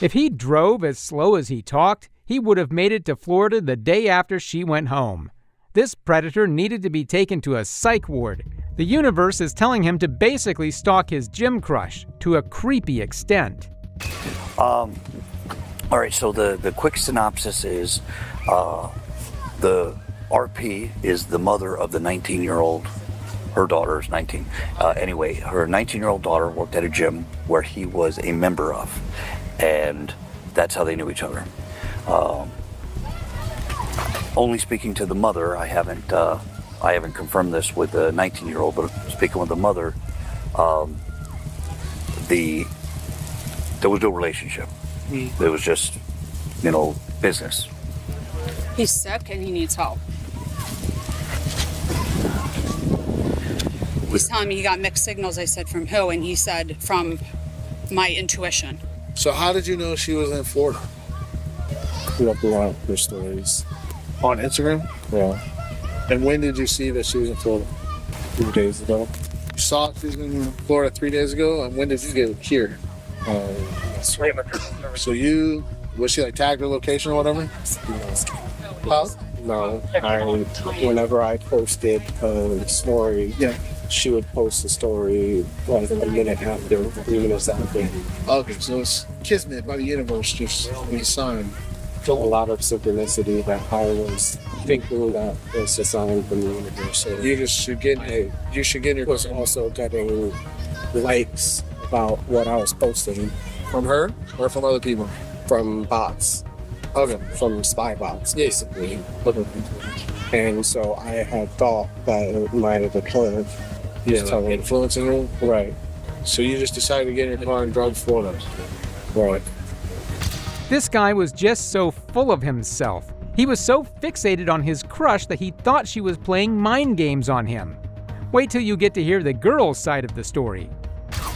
If he drove as slow as he talked, he would have made it to Florida the day after she went home. This predator needed to be taken to a psych ward. The universe is telling him to basically stalk his gym crush to a creepy extent. All right, so the quick synopsis is the RP is the mother of the 19-year-old. Her daughter is 19. Anyway, her 19-year-old daughter worked at a gym where he was a member of, and that's how they knew each other. Only speaking to the mother, I haven't confirmed this with the 19-year-old, but speaking with the mother, there was no relationship. It was just, business. He's sick and he needs help. He's telling me he got mixed signals. I said, from who? And he said, from my intuition. So how did you know she was in Florida? Looked around her stories. On Instagram? Yeah. And when did you see that she was in Florida? 3 days ago. You saw she was in Florida 3 days ago, and when did you get here? That's right. So was she like tagged her location or whatever? No. Whenever I posted a story, she would post a story like a minute after, 3 minutes after. Okay, so it's kismet by the universe, just a sign. A lot of synchronicity that I was thinking that it's a sign from the universe. So you should get your was also getting likes about what I was posting. From her or from other people? From bots. Okay. From spy bots, basically. And so I had thought that it might have been her. Yeah, like influencing her? Right. So you just decided to get in your car and drive to Florida? Right. This guy was just so full of himself. He was so fixated on his crush that he thought she was playing mind games on him. Wait till you get to hear the girl's side of the story.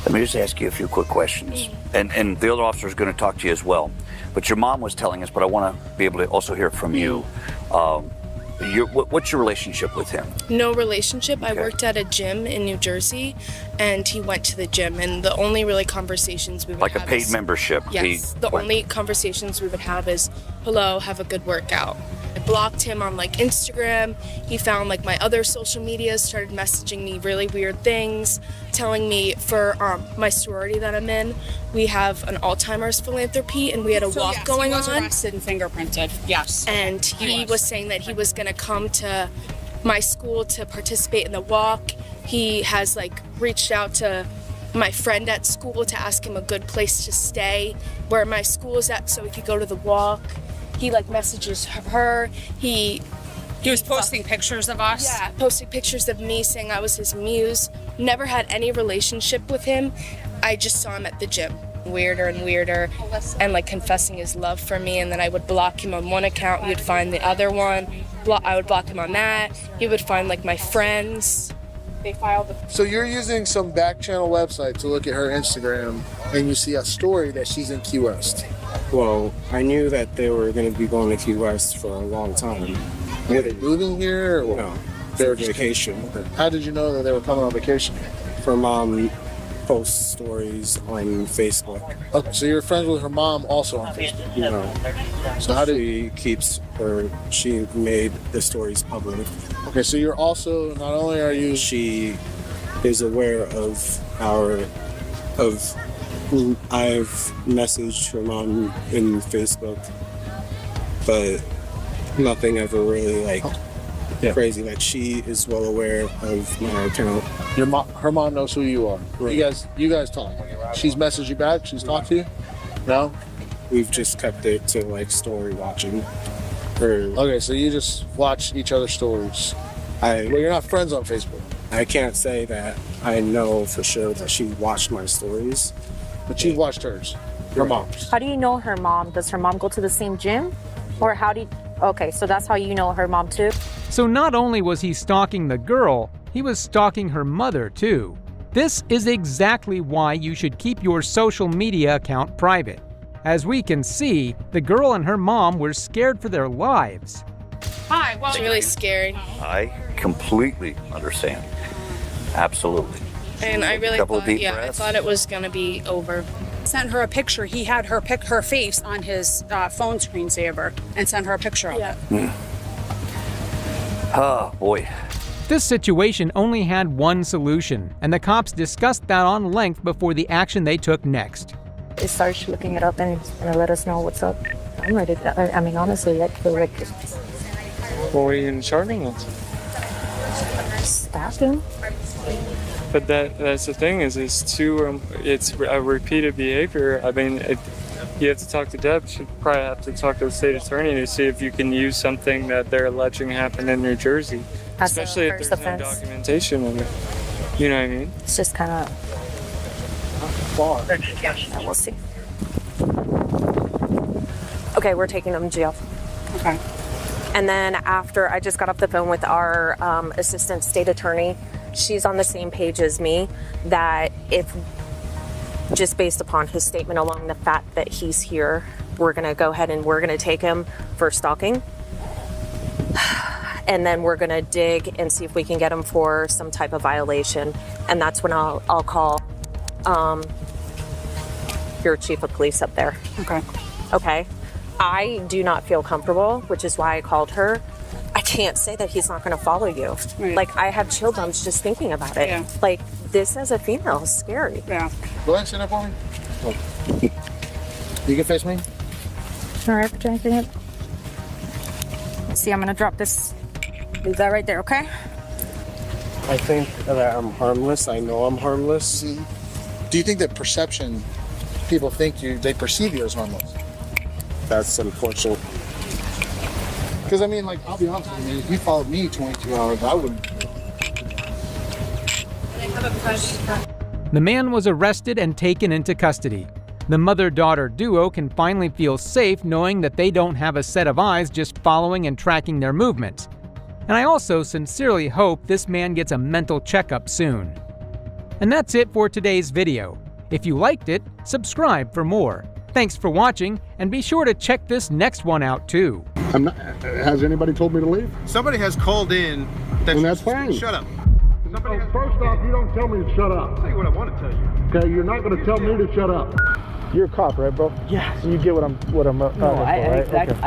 Let me just ask you a few quick questions. And the other officer is going to talk to you as well. But your mom was telling us, but I want to be able to also hear it from you. What's your relationship with him? No relationship. I worked at a gym in New Jersey, and he went to the gym, and the only really conversations we would Like have a paid is, membership? Yes. The only conversations we would have is, hello, have a good workout. I blocked him on like Instagram. He found like my other social medias, started messaging me really weird things, telling me for my sorority that I'm in, we have an Alzheimer's philanthropy, and we had a walk going on. He was arrested and fingerprinted. Yes. And he was saying that he was going to come to my school to participate in the walk. He has like reached out to my friend at school to ask him a good place to stay where my school is at so we could go to the walk. He like messages her. He was posting pictures of us. Yeah, posting pictures of me saying I was his muse. Never had any relationship with him. I just saw him at the gym. Weirder and weirder, and like confessing his love for me, and then I would block him on one account, he would find the other one. I would block him on that. He would find like my friends. They filed the... So you're using some back channel website to look at her Instagram, and you see a story that she's in Key West. Well, I knew that they were going to be going to Key West for a long time. Were they moving here? Or no, they were vacation. How did you know that they were coming on vacation? Her mom posts stories on Facebook. Okay, so you're friends with her mom also on Facebook? No. So how did she made the stories public. Okay, so you're also, not only are you... She is aware of I've messaged her mom in Facebook, but nothing ever really crazy. Like, she is well aware of my account. Her mom knows who you are. Right. You guys talk. She's messaged you back? She's talked to you? No? We've just kept it to like story watching. Okay, so you just watch each other's stories. Well, you're not friends on Facebook. I can't say that I know for sure that she watched my stories. But you've watched hers. Her mom's. How do you know her mom? Does her mom go to the same gym? Or how do you... Okay, so that's how you know her mom too? So not only was he stalking the girl, he was stalking her mother too. This is exactly why you should keep your social media account private. As we can see, the girl and her mom were scared for their lives. Hi, well, it's really scary. I completely understand. Absolutely. And I really thought, I thought it was gonna be over. Sent her a picture. He had her face on his phone screensaver and sent her a picture of it. Oh, boy. This situation only had one solution, and the cops discussed that on length before the action they took next. It starts looking it up and it's gonna let us know what's up. I'm ready to, I mean, honestly, I feel like... What were you in charging us? Stalking? But that's the thing is it's a repeated behavior. I mean, you have to talk to Deb. You should probably have to talk to the state attorney to see if you can use something that they're alleging happened in New Jersey. Especially if there's no documentation of it. You know what I mean? It's just kind of... Yeah, we'll see. Okay, we're taking them to jail. Okay. And then after, I just got off the phone with our assistant state attorney. She's on the same page as me, that if, just based upon his statement along the fact that he's here, we're gonna go ahead and we're gonna take him for stalking. And then we're gonna dig and see if we can get him for some type of violation. And that's when I'll call your chief of police up there. Okay. Okay. I do not feel comfortable, which is why I called her. I can't say that he's not going to follow you. Right. Like, I have chill bumps just thinking about it. Yeah. Like, this as a female is scary. Yeah. Go ahead, stand up for me. Oh. You can face me. All right, projecting it. See, I'm going to drop this. Leave that right there, okay? I think that I'm harmless. I know I'm harmless. Do you think that perception, people think they perceive you as harmless? That's unfortunate. Because, I mean, like, I'll be honest with you, if you followed me 22 hours, I wouldn't. I have a question. The man was arrested and taken into custody. The mother-daughter duo can finally feel safe knowing that they don't have a set of eyes just following and tracking their movements. And I also sincerely hope this man gets a mental checkup soon. And that's it for today's video. If you liked it, subscribe for more. Thanks for watching, and be sure to check this next one out too. Has anybody told me to leave? Somebody has called in. And that's fine. Shut up. First off, you don't tell me to shut up. I'll tell you what I want to tell you. Okay, you're not going to tell me to shut up. You're a cop, right, bro? Yeah. So you get what I'm talking about, right? exactly. Okay.